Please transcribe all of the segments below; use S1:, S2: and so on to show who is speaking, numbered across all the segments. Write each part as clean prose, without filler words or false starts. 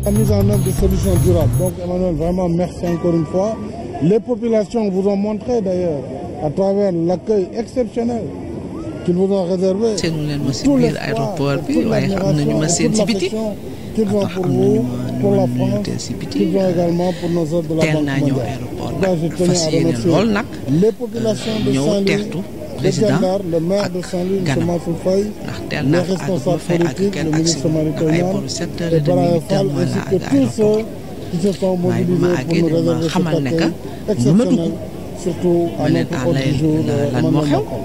S1: La mise en œuvre de solutions durables. Donc Emmanuel, vraiment merci encore une fois. Les populations vous ont montré d'ailleurs à travers l'accueil exceptionnel qu'ils vous ont réservé. Tout l'espoir, toute l'admiration, toute l'affection qu'ils ont pour vous, pour la France, qu'ils ont également pour nos autres de la Banque mondiale. Là, je tenais à remercier les populations de Saint-Louis, de Gendar, le maire de Saint-Louis, M. Mansour Faye, les responsables politiques, le ministre Mary Teuw Niane, le Bara Fall, ainsi que tous ceux qui se sont mobilisés pour nous réserver cet accueil exceptionnel, surtout à notre ordre du jour.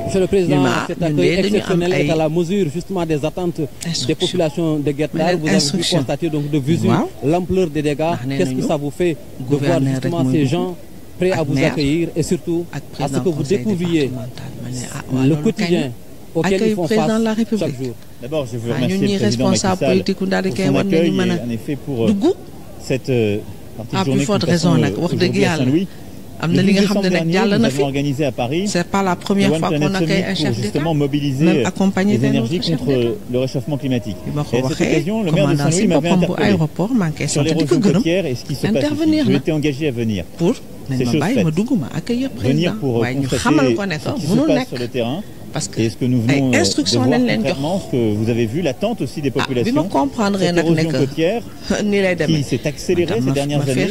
S2: Monsieur le Président, cet accueil exceptionnel est à la mesure justement des attentes des populations de Guet Ndar. Vous avez pu constater donc de visu l'ampleur des dégâts. Qu'est-ce que ça vous fait de voir justement ces gens prêts à vous accueillir et surtout à ce que vous découvriez le quotidien auquel ils font face chaque jour?
S3: D'abord, je veux remercier le président Macky Sall pour son accueil et en effet pour cette partie journée aujourd'hui à Saint-Louis. Le 10 décembre dernier, nous avons organisé à Paris
S4: c'est pas la première fois qu'on accueille un chef
S3: pour justement mobiliser les énergies contre le réchauffement climatique. Et à cette occasion, le maire de Saint-Louis m'avait interpellé sur l'érosion côtière et ce qui se passe ici. Je m'étais engagé à venir. C'est chose faite. Venir pour constater ce qui se passe sur le terrain.
S4: Parce que
S3: et ce que nous venons de voir concrètement, ce que vous avez vu, l'attente aussi des populations, cette érosion côtière qui s'est accélérée ces dernières années.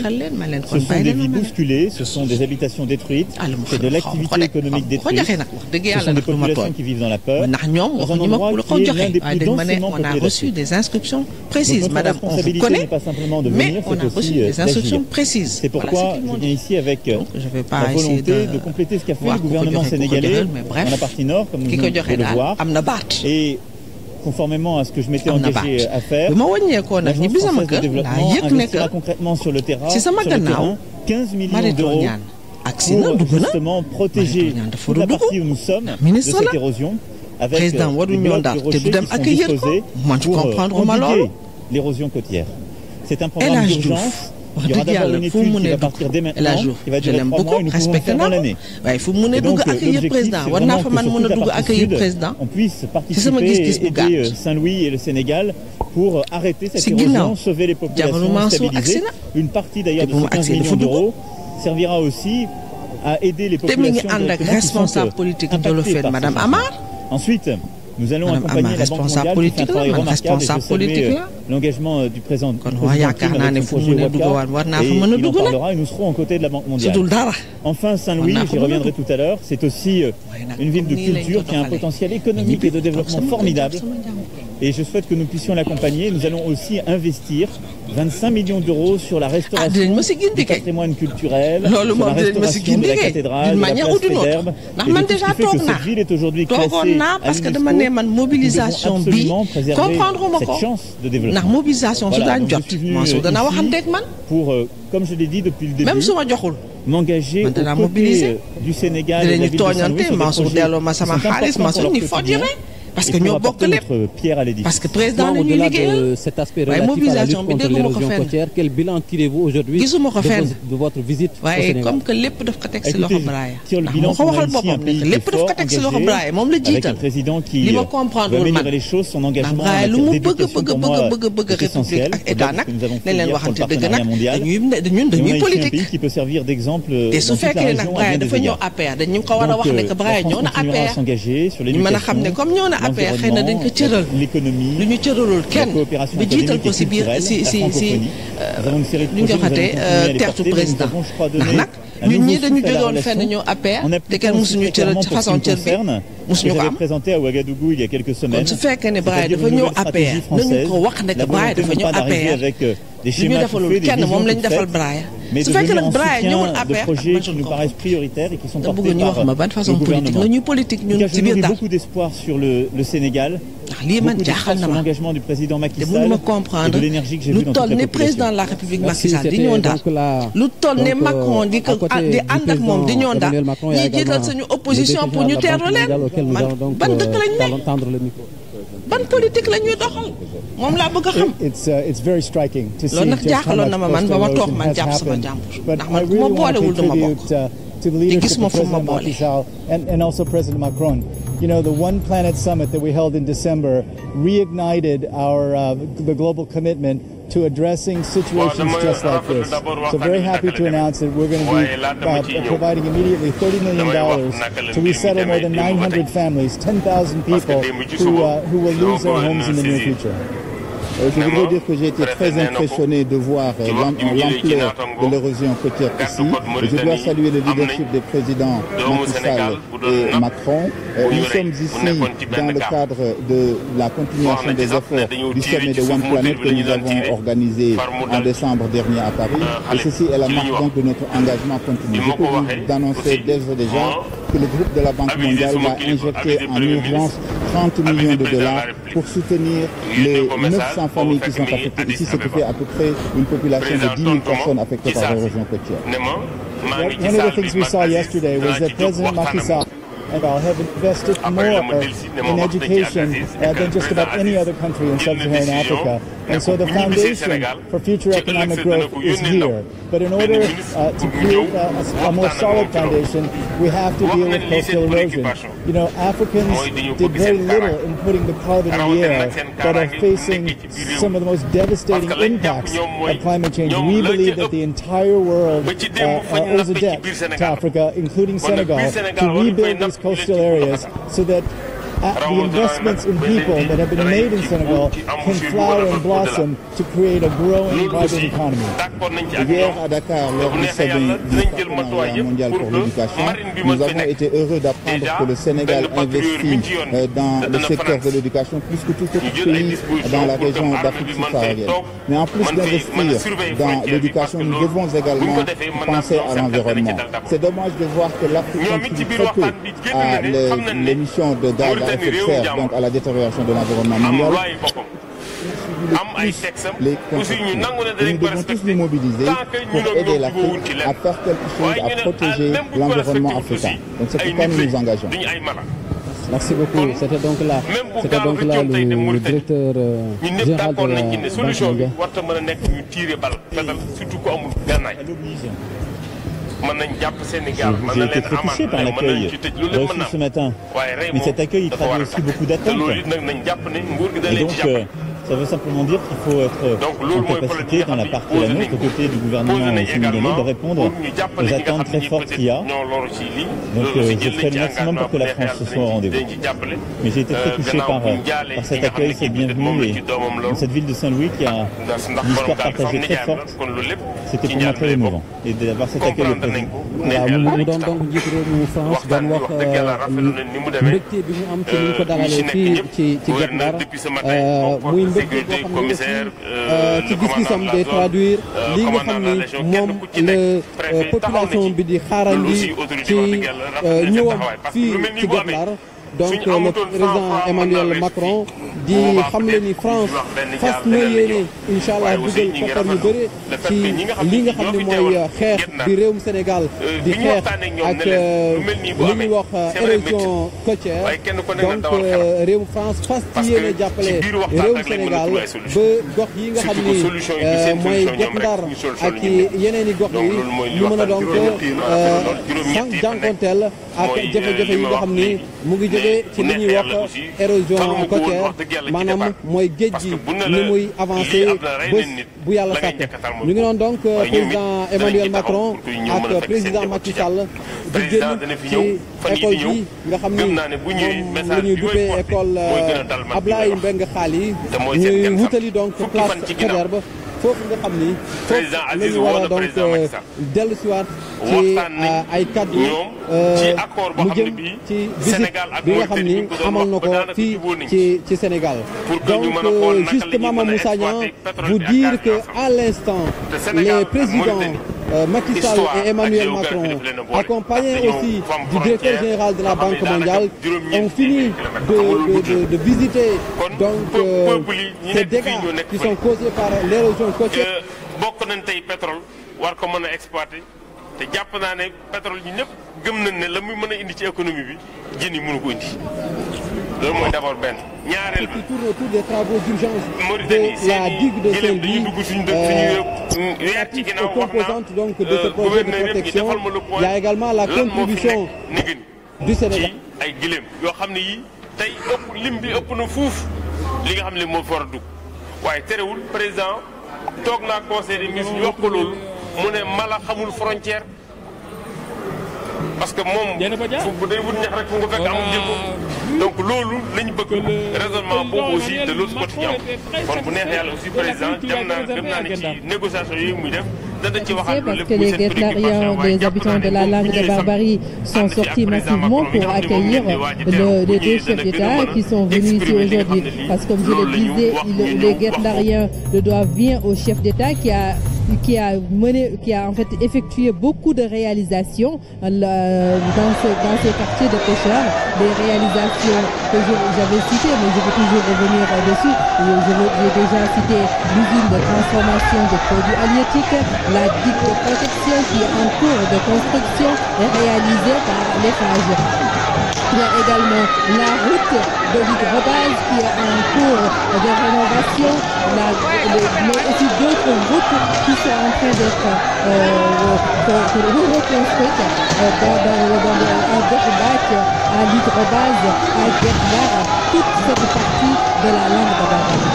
S3: Ce sont des vies bousculées, ce sont des habitations détruites, c'est de l'activité économique détruite, ce sont des populations qui vivent dans la peur, dans un endroit qui est l'un des plus densément peuplés.
S4: On a reçu des instructions précises, madame, on vous connaît, mais on a reçu des instructions précises.
S3: C'est pourquoi je viens ici avec la volonté de compléter ce qu'a fait le gouvernement sénégalais dans la partie nord, comme nous venons de le voir, et conformément à ce que je m'étais engagé à faire, l'Agence française de développement investira concrètement sur le terrain 15 millions d'euros pour justement protéger toute la partie où nous sommes de cette érosion, avec des blocs de rochers qui sont disposés pour endiguer l'érosion côtière. C'est un programme d'urgence. Il y aura d'abord une étude qui va partir dès maintenant, qui va durer 3 mois et nous pouvons le faire dans l'année. Et donc l'objectif, c'est vraiment que sur toute la partie sud, on puisse participer et aider Saint-Louis et le Sénégal pour arrêter cette érosion, sauver les populations, stabiliser. Une partie d'ailleurs de ces 15 millions d'euros servira aussi à aider les populations directement qui sont impactées par cette érosion. Ensuite, nous allons accompagner la Banque mondiale qui fait un travail remarquable et je salue l'engagement du président Poutine avec son projet Waka, et il en parlera et nous serons aux côtés de la Banque mondiale. Enfin, Saint-Louis, j'y reviendrai tout à l'heure, c'est aussi une ville de culture qui a un potentiel économique et de développement formidable. Et je souhaite que nous puissions l'accompagner. Nous allons aussi investir 25 millions d'euros sur la restauration du patrimoine culturel, sur la restauration de la cathédrale, de la place Faidherbe. Et tout ce qui fait que cette ville est aujourd'hui classée à l'UNESCO. Nous devons absolument préserver cette chance de développement. Voilà, donc je suis venu ici pour, comme je l'ai dit depuis le début, m'engager aux côtés du Sénégal et de la ville de Saint-Louis sur des projets qui sont importants pour leur quotidien. Parce que nous apportons notre pierre à l'édifice.
S4: Parce que président
S2: au-delà de cet aspect relatif à la lutte contre l'érosion côtière, quel bilan tirez-vous aujourd'hui de votre visite au Sénégal?
S4: Comme que lépp daf ko teg ci loxo Braaya.
S3: Sur le bilan, on a ici un pays qui est fort, engagé, avec un président qui veut améliorer les choses, son engagement en matière d'éducation pour moi est essentiel. C'est ce que nous avons fait hier pour le partenariat mondial. Et on a ici un pays qui peut servir d'exemple dans toute la région à bien des égards. Donc la France continuera à s'engager sur l'éducation, l'économie, la coopération académique et culturelle, la francophonie. Nous avons une série de projets, nous allons continuer à les porter, mais nous avons, je crois, donné un nouveau souffle à la relation en appliquant ce qui clairement pour ce qui me concerne, que j'avais présenté à Ouagadougou il y a quelques semaines, c'est-à-dire une nouvelle stratégie française, la volonté non pas d'arriver avec des schémas tout faits, des visions toutes faites, mais de venir en soutien de projets qui nous paraissent prioritaires et qui sont portés par le gouvernement. Je nourris beaucoup d'espoir sur le Sénégal, beaucoup d'espoir sur l'engagement du président Macky Sall et de l'énergie que j'ai vue dans toute la population.
S4: ban politique la ñuy doxal moom laa bëgg a xam.
S5: It's very striking to see
S4: loolu nag jaaxaloon na ma man ba ma toog man jàpp sama jàmbur ndax man ku ma boolewul dama bokk te gis ma fu ma boole.
S5: And also President Macron. You know, the One Planet Summit that we held in December reignited the global commitment to addressing situations just like this. So very happy to announce that we're going to be providing immediately $30 million to resettle more than 900 families, 10,000 people who will lose their homes in the near future. Je voudrais dire que j'ai été très impressionné de voir l'ampleur de l'érosion côtière ici. Je dois saluer le leadership des présidents Macky Sall et Macron. Nous sommes ici dans le cadre de la continuation des efforts du sommet de One Planet que nous avons organisé en décembre dernier à Paris. Et ceci est la marque donc de notre engagement continu. Je peux vous annoncer déjà que le groupe de la Banque mondiale va injecter en urgence 30 millions de dollars pour soutenir les 900 familles qui sont affectées ici, ce qui fait à peu près une population de 10 000 personnes affectées par l'érosion côtière. One of the things we saw yesterday was that President Macky Sall have invested more in education than just about any other country in sub-Saharan Africa. And so the foundation for future economic growth is here. But in order to create a more solid foundation, we have to deal with coastal erosion. You know, Africans did very little in putting the carbon in the air, but are facing some of the most devastating impacts of climate change. We believe that the entire world owes a debt to Africa, including Senegal, to rebuild these coastal areas so that the investments in people that have been made in Senegal can flower and blossom to create a growing, vibrant economy.
S1: Hier à Dakar, lors du sommet du Partenariat mondial pour l'éducation, nous avons été heureux d'apprendre que le Sénégal investit dans le secteur de l'éducation plus que tout autre pays dans la région d'Afrique subsaharienne. Mais en plus d'investir dans l'éducation, nous devons également penser à l'environnement. C'est dommage de voir que l'Afrique contribue très peu à l'émission de gaz à effet de serre, donc à la détérioration de l'environnement mondial. Les nous devons tous nous mobiliser pour aider l'Afrique à faire quelque chose, à protéger l'environnement africain. Donc c'est pourquoi nous nous engageons.
S2: Merci beaucoup. C'était donc là le directeur général de la Banque mondiale.
S3: J'ai été très touché par l'accueil reçu ce matin. Mais cet accueil, il traduit aussi beaucoup d'attentes. Et donc, ça veut simplement dire qu'il faut être en capacité, dans la partie la nôtre, aux côtés du gouvernement sénégalais, de répondre aux attentes très fortes qu'il y a. Donc, je ferai le maximum pour que la France soit au rendez-vous. Mais j'ai été très touché par cet accueil, cette bienvenue, et dans cette ville de Saint-Louis qui a une histoire partagée très forte. C'était pour moi très émouvant. Et d'avoir cet accueil au président.
S2: mu doon donc njiitu réewu France doon wax mbégte bi mu am ci ni ñu ko dalalee fii ci Guet Ndar muy mbégte boo xam ne aussi ci gis-gisam day traduire li nga xam ni moom la population bi di xaarandi ci ñëwam fii ci Guet Ndar. Donc le président Emmanuel Macron di xamle ni France fas na yéene incha allah dugal koppar yu bëri ci li nga xam ne mooy xeex bi réewum Sénégal di xeex ak li ñuy wax érosion côtière. Donc réewum France fas ci yéene jàppale réewum Sénégal ba gox yi nga xam ni mooy Guet Ndar ak yeneen i gox yi ñu mën a donc jànkonteel ak jafe-jafe yi nga xam ni mu ngi jógee ci li ñuy wax érosion côtière maanaam mooy géej gi ni muy avancé bés bu yàlla sàkk. ñu ngi doon donc président Emmanuel Macron ak président Macky Sall di génn ci école bi nga xam ni moom la ñuy duppee école Ablaye Mbengue Xaali ñuy wutali donc place Faidherbe foofu nga xam ni foofu la ñu war a donc dellu siwaat ci ay kaddu mu jëm ci visite bi nga xam ni amal na ko fii ci Sénégal. Donc juste Mama Moussa Niang vous dire que à l'instant les présidents Macky Sall et Emmanuel Macron, accompagnés aussi du directeur général de la Banque mondiale, ont fini de visiter donc ces dégâts qui sont causés par l'érosion côtière.
S6: bokk nañ tey pétrole war ko mën a exploiter te jàpp naa ne pétrole ñi ñëpp gëm nañ ne la muy mën a indi ci économie bi jën yi mënu ko indi loolu mooy d'abord benn. ñaareel bi
S2: qui tourne autour des travaux d'urgence de la digue de Saint-Louis, composante donc de ce projet de protection. Il y a également la contribution du Sénégal.
S6: ay gileem yoo xam ne yi tey ëpp lim bi ëpp na fuuf li nga xam ne moo fa war a dugg waaye terewul président toog naa conseil des ministres ñu wax ko loolu mu ne mala xamul frontière parce que moom fu day wut ñax rek fu nga fekk amul jël ko donc loolu lañu bëgg raisonnement boobu aussi de l'autre côté ñam kon bu neex yàlla aussi président dem naa ne ci négociation yooyu muy def
S7: C'est parce que les Guet-Ndariens des habitants de la langue de Barbarie sont sortis massivement pour accueillir les deux chefs d'État qui sont venus ici aujourd'hui. Parce que comme je le disais, les Guet-Ndariens le doivent bien au chef d'État qui a en fait effectué beaucoup de réalisations dans ces quartiers de pêcheurs, des réalisations que j'avais citées, mais je veux toujours revenir dessus. J'ai déjà cité l'usine de transformation de produits halieutiques, la digue de protection qui est en cours de construction et réalisée par l'Eiffage. Il y a également la route de l'hydrobase qui est en cours de rénovation, mais aussi d'autres routes qui sont en train d'être reconstruites à Gourbac, à l'hydrobase, à Guet-Ndar, toute cette partie de la langue de Barbarie.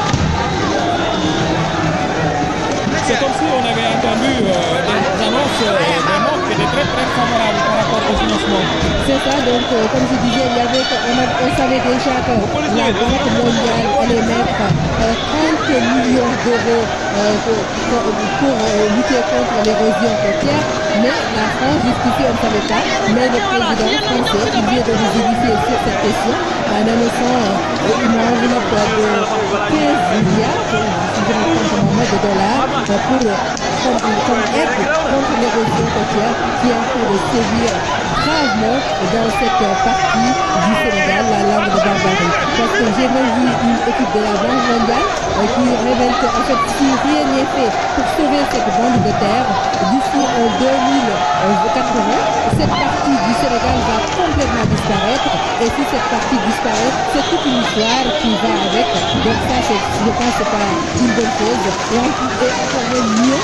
S8: C'est comme si on avait entendu des annonces vraiment qui étaient très très favorables par rapport au financement.
S7: C'est ça, donc comme je disais, on savait déjà que la Banque mondiale allait mettre 30 millions d'euros pour lutter contre l'érosion côtière, mais la France, jusqu'ici, on ne savait pas. Mais le président français, il vient de nous édifier sur cette question en annonçant une enveloppe de 15 milliards, de dollars comme aide contre l'érosion côtière qui est en train de sévir gravement dans cette partie du Sénégal, la langue de Barbarie. Parce que j'ai même vu une étude de la Banque mondiale qui révèle que en fait, si rien n'est fait pour sauver cette bande de terre, d'ici en 2080, cette partie du Sénégal va complètement disparaître. Et si cette partie disparaît, c'est toute une histoire qui va avec. Donc ça, je pense que c'est pas une bonne chose. Et encore mieux,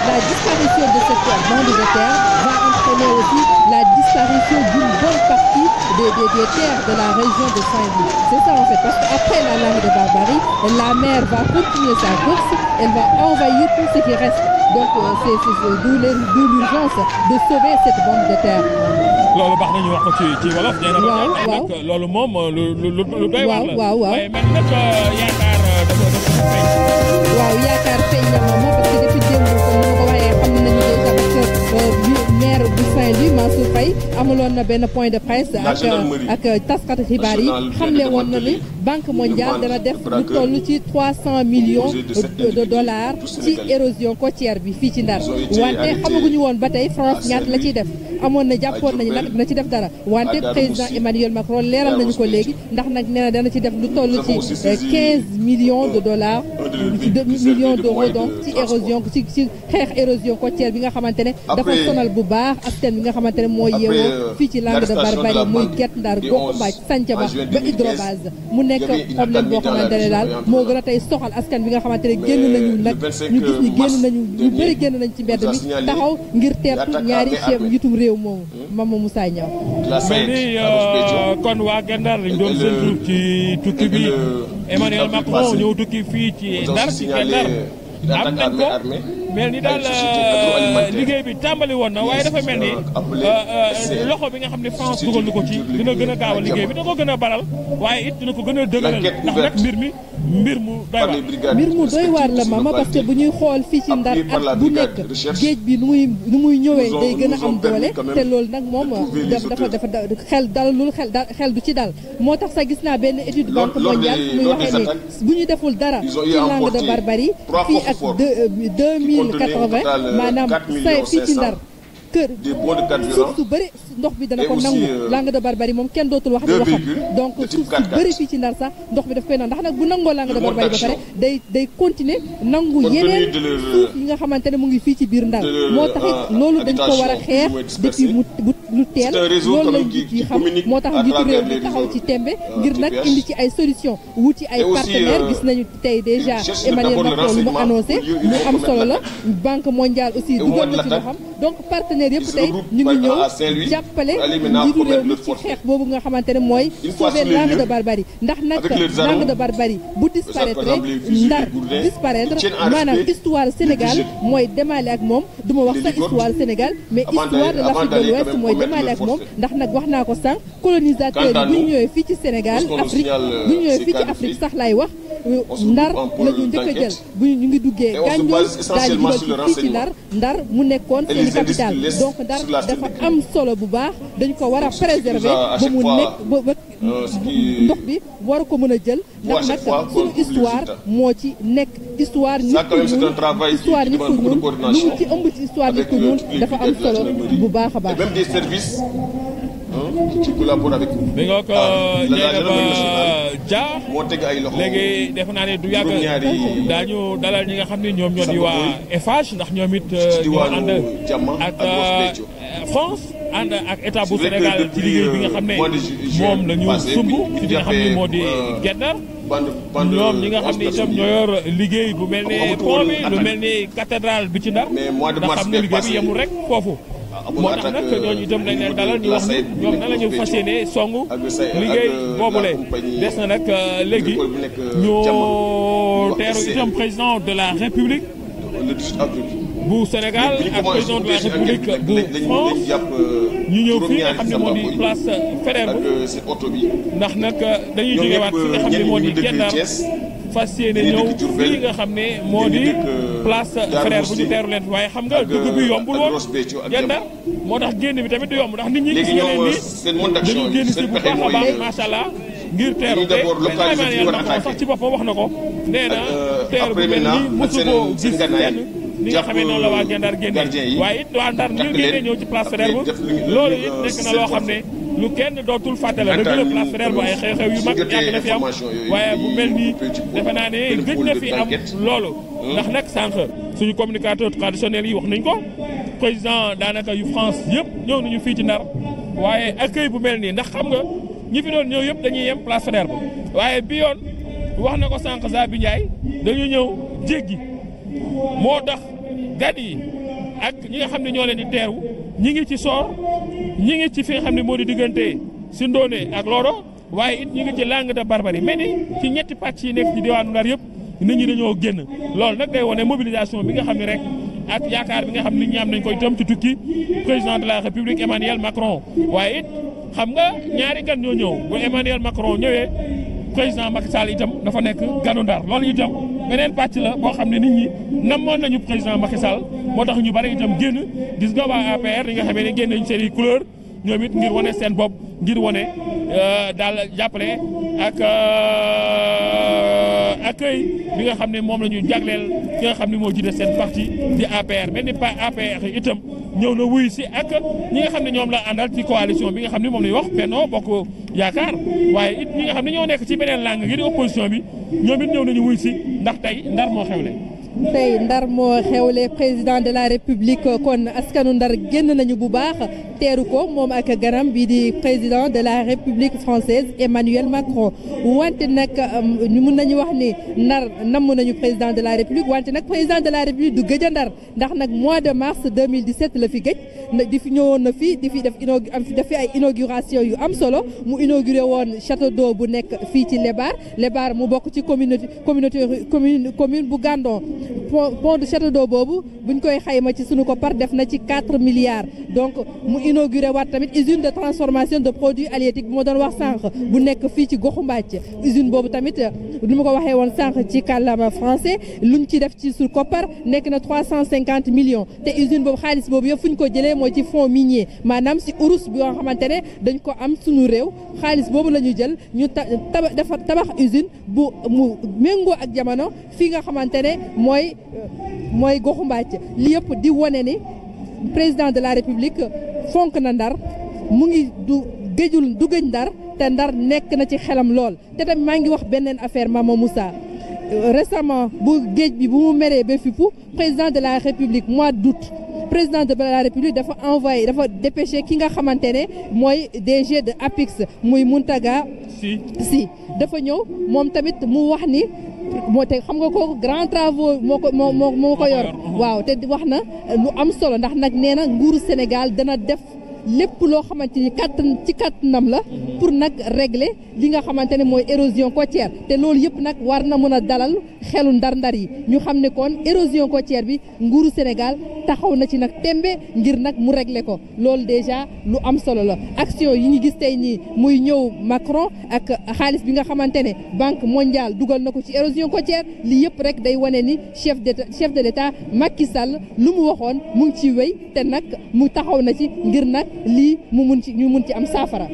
S7: la disparition de cette bande de terre va entraîner aussi la disparition d'une bonne partie des terres de la région de Saint-Louis. C'est ça en fait, parce qu'après la langue de Barbarie, la mer va continuer sa course, elle va envahir tout ce qui reste. Donc d'où l'urgence de sauver cette bande de terre.
S8: loolu baax nañu wax ko ci wolof. waaw loolu moom lu doy waar la.
S7: waaw
S8: mais nag yaakaar dafa feeñ.
S7: waaw yaakaar feeñ na moom parce que depuis démb comme ni ma ko waxee xam nañu déjà que maire bu Saint-Louis Mansour Faye amaloon na benn point de presse ak taskatu xibaar yi xamle woon na ni Banque mondiale dana def lu toll ci 300 millions de dollars ci érosion côtière bi fii ci Ndar wante xamaguñu woon ba tey France ñaata la ciy def amoon na jàppoon nañu nag dina ci def dara wante président Emmanuel Macron leeral nañu ko léegi ndax nag nee na dana ci def lu toll ci 15 millions de dollars 2 millions d'euros donc ci érosion ci xeex érosion côtière bi nga xamante ne dafa sonal bu baax askan bi nga xamante ne mooy yeewoo fii ci langue de Barbarie muy Guet-Ndar Gox Mbaaj Santhiaba ba hydrobase mu nekk problème boo xamante ne daal moo gën a tey soxal askan bi nga xamante ne génn nañu nag ñu gis ni génn nañu ñu bëri génn nañ ci mbedd mi taxaw ngir teertu ñaari chef njiitum réew moomu Mama Moussa Niang
S8: mel ni kon waa Guet-Ndar dañ doon séntu ci tukki bi Emmanuel Macron ñëw tukki fii ci Ndar ci Guet-Ndar am nañ ko mel ni daal liggéey bi tàmbali woon na waaye dafa mel ni loxo bi nga xam ne France dugal na ko ci dina gën a gaaw a liggéey bi dina ko gën a baral waaye it dina ko gën a dëgëral ndax nag mbir mu
S7: doy waar la Mama parce que bu ñuy xool fii ci Ndar at bu nekk géej bi nu muy ñëwee day gën a am doole te loolu nag moom dafa xel du ci dal moo tax sax gis naa benn étude Banque mondiale muy waxee ni bu ñu deful dara ci langue de Barbarie fii ak 2080 maanaam fii ci Ndar kër suuf su bëri ndox bi dana ko nangu langue de Barbarie moom kenn dootul wax di waxam donc suuf su bëri fii ci Ndar sax ndox bi daf koy nangu ndax nag bu nangoo langue de Barbarie ba pare day continuer nangu yeneen suuf yi nga xamante ne mu ngi fii ci biir Ndar moo tax it loolu dañ ko war a xeex depuis lu teel loolu la njiit yi xam moo tax njiitu réew mi taxaw ci tembe ngir nag indi ci ay solution wuti ay partenaires gis nañu tey déjà Emmanuel Macron lu mu annoncé mu am solo la Banque mondiale aussi dugal na ci loo xam donc partenaires yëpp tey ñu ngi ñëw jàpp jàppale njiitu réew mi ci xeex boobu nga xamante ne mooy sauver langue de barbarie ndax nag langue de barbarie bu disparaître Ndar disparaître maanaam histoire Sénégal mooy demaale ak moom du ma wax sax histoire Sénégal mais histoire de l'Afrique de l'Ouest mooy demaale ak moom ndax nag wax naa ko sànq colonisateur yi bu ñu ñëwee fii ci Sénégal Afrique bu ñu ñëwee fii ci Afrique sax laay wax Ndar la ñu njëkk a jël bu ñu ngi duggee Gànjool daal di dugal fii ci Ndar mu nekkoon seen capitale donc Ndar dafa am solo bu baax dañ ko war a préserver ba mu nekk ba ndox bi war ko mën a jël ndax nag suñu histoire moo ci nekk histoire nit ku ñuul histoire nit ku ñuul lu mu ci ëmb ci histoire nit ku ñuul dafa am solo bu baax a baax.
S6: qui collabore avec nous.
S8: bi nga ko Dia léegi defe naa ne du yàgg daañu dalal ñi nga xam ne ñoom ñoo di waa Eiffage ndax ñoom it ñoo ànd ak France ànd ak état bu Sénégal ci liggéey bi nga xam ne moom la ñu sumb ci li nga xam ne moo di Guet-Ndar ñoom ñi nga xam ne itam ñoo yor liggéey bu mel ne pont bi lu mel ni cathédrale bi ci Ndar ndax xam ne liggéey bi yemul rek foofu. moo tax nag ñooñu itam dañ leen dalal ñu wax ni ñoom nan la ñu fas yéene songu liggéey boobule des na nag léegi ñu teeru itam président de la République bu Sénégal ak président de la République bu France ñu ñëw fii nga xam ne moo di place Faidherbe ndax nag dañuy jógewaat fi nga xam ne moo di Guet-Ndar fas yéene ñëw fii nga xam ne moo di place Faidherbe bu ñu teeru leen waaye xam nga dugg bi yombul woon Guet-Ndar moo tax génn bi tamit du yomb ndax nit ñi gis nga leen ni dañu génn si bu baax a baax macha allah ngir teeru te Emmanuel Macron sax ci boppam wax na ko nee na teeru bu mel nii mosu koo gis fenn ni nga xamee noonu la waa Guet-Ndar génne waaye it waa Ndar ñu génne ñëw ci place Faidherbe loolu it nekk na loo xam ne lu kenn dootul fàtte la dëgg la place Faidherbe ay xew-xew yu mag yàgg na fi am waaye bu mel nii defe naa ne gëj na fi am loolu ndax nag sànq suñu communicateur traditionnel yi wax nañ ko président daanaka yu France yëpp ñëw nañu fii ci Ndar waaye accueil bu mel nii ndax xam nga ñi fi doon ñëw yëpp dañuy yem place Faidherbe waaye bi yoon wax na ko sànq Zabi Ndiaye dañu ñëw jéggi moo tax gan yi ak ñi nga xam ne ñoo leen di teeru ñi ngi ci Sor ñi ngi ci fi nga xam ne moo di diggante Sindone ak Loro waaye it ñi ngi ci langue de barbarie mais ni ci ñetti pàcc yi nekk ci diwaanu Ndar yëpp nit ñi dañoo génn loolu nag day wane mobilisation bi nga xam ne rek ak yaakaar bi nga xam ne nit ñi am nañ ko itam ci tukki président de la République Emmanuel Macron waaye it xam nga ñaari gan ñoo ñëw bu Emmanuel Macron ñëwee président Macky Sall itam dafa nekk ganu Ndar loolu itam beneen pàcc la boo xam ne nit ñi namoon nañu président Macky Sall moo tax ñu bari itam génn gis nga waa APR yi nga xamee ne génn nañ seen i couleur ñoom it ngir wane seen bopp ngir wane daal jàppale ak accueil bi nga xam ne moom la ñu jagleel ki nga xam ne moo jiite seen parti di APR mel ni APR itam ñëw na wuy si ak ñi nga xam ne ñoom la àndal ci coalition bi nga xam ne moom la ñuy wax Benno Bokk Yaakaar waaye it ñi nga xam ne ñoo nekk ci beneen langue gi di opposition bi ñoom it ñëw nañu wuy si ndax tey Ndar moo xewle.
S7: tey Ndar moo xewle président de la République kon askanu Ndar génn nañu bu baax teeru ko moom ak ganam bii di président de la République française Emmanuel Macron wante nag mun nañu wax ni Ndar namm nañu président de la République wante nag président de la République du gëj a Ndar ndax nag mois de mars 2017 la fi gëj di fi ñëwoon na fi di fi def ay inauguration yu am solo mu inauguré woon château d'eau bu nekk fii ci Lébar mu bokk ci commune bu Gandon pont de château d'eau boobu buñ koy xayma ci sunu koppar def na ci 4 milliards donc mu inauguré waat tamit usine de transformation de produits halieutiques bu ma doon wax sànq bu nekk fii ci goxu Mbàcc usine boobu tamit ni ma ko waxee woon sànq ci kàllaama français luñ ci def ci sunu koppar nekk na 350 millions te usine boobu xaalis boobu yëpp fu ñu ko jëlee mooy ci fonds minier maanaam si urus bi nga xamante ne dañ ko am sunu réew xaalis boobu la ñu jël ñu tabax usine bu mu méngoo ak jamono fii nga xamante ne mooy goxu Mbàcc li yëpp di wane ni président de la République fonk na Ndar mu ngi du gëj Ndar te Ndar nekk na ci xelam lool te tamit maa ngi wax beneen affaire Mama Moussa récemment bu géej bi bu mu meree ba fippu président de la République mois d'août président de la République dafa dépêché ki nga xamante ne mooy DG de APIX muy Mountaga Sy dafa ñëw moom tamit mu wax ni moo te xam nga ko grand travaux moo ko yor waaw te wax na lu am solo ndax nag nee na nguuru Sénégal dana def lépp loo xamante ni ci kattanam la pour nag régler li nga xamante ne mooy érosion côtière te loolu yëpp nag war na mën a dalal xelu ndar-ndar yi ñu xam ne kon érosion côtière bi nguuru Sénégal taxaw na ci nag tembe ngir nag mu régler ko loolu déjà lu am solo la action yi ñu gis tey nii muy ñëw Macron ak xaalis bi nga xamante ne Banque mondiale dugal na ko ci érosion côtière li yëpp rek day wane ni chef de l'État Macky Sall lu mu waxoon mu ngi ci wéy te nag mu taxaw na ci ngir nag lii ñu mun ci am saafara.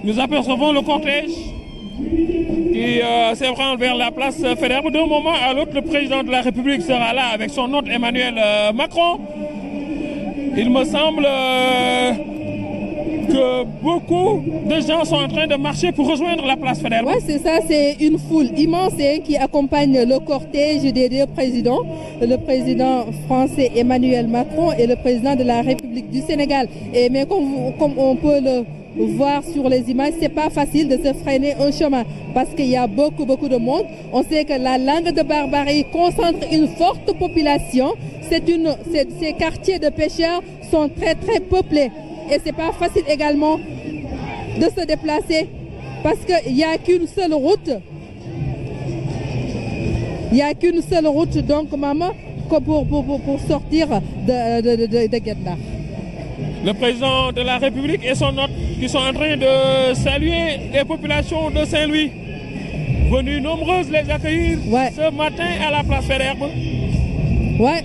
S8: Nous apercevons le cortège qui s'ébranle vers la place Faidherbe. D'un moment à l'autre, le président de la République sera là avec son hôte Emmanuel Macron. Il me semble que beaucoup de gens sont en train de marcher pour rejoindre la place Faidherbe.
S7: Oui, c'est ça, c'est une foule immense qui accompagne le cortège des deux présidents, le président français Emmanuel Macron et le président de la République du Sénégal. Mais comme on peut le voir sur les images, c'est pas facile de se freiner un chemin parce qu'il y a beaucoup de monde. On sait que la langue de Barbarie concentre une forte population. Ces quartiers de pêcheurs sont très peuplés et c'est pas facile également de se déplacer parce qu'il n'y a qu'une seule route. Il n'y a qu'une seule route donc maman pour sortir de Guet-Ndar.
S8: Le président de la République et son hôte qui sont en train de saluer les populations de Saint-Louis. Venues nombreuses les accueillir ce matin à la place Faidherbe.
S7: Ouais.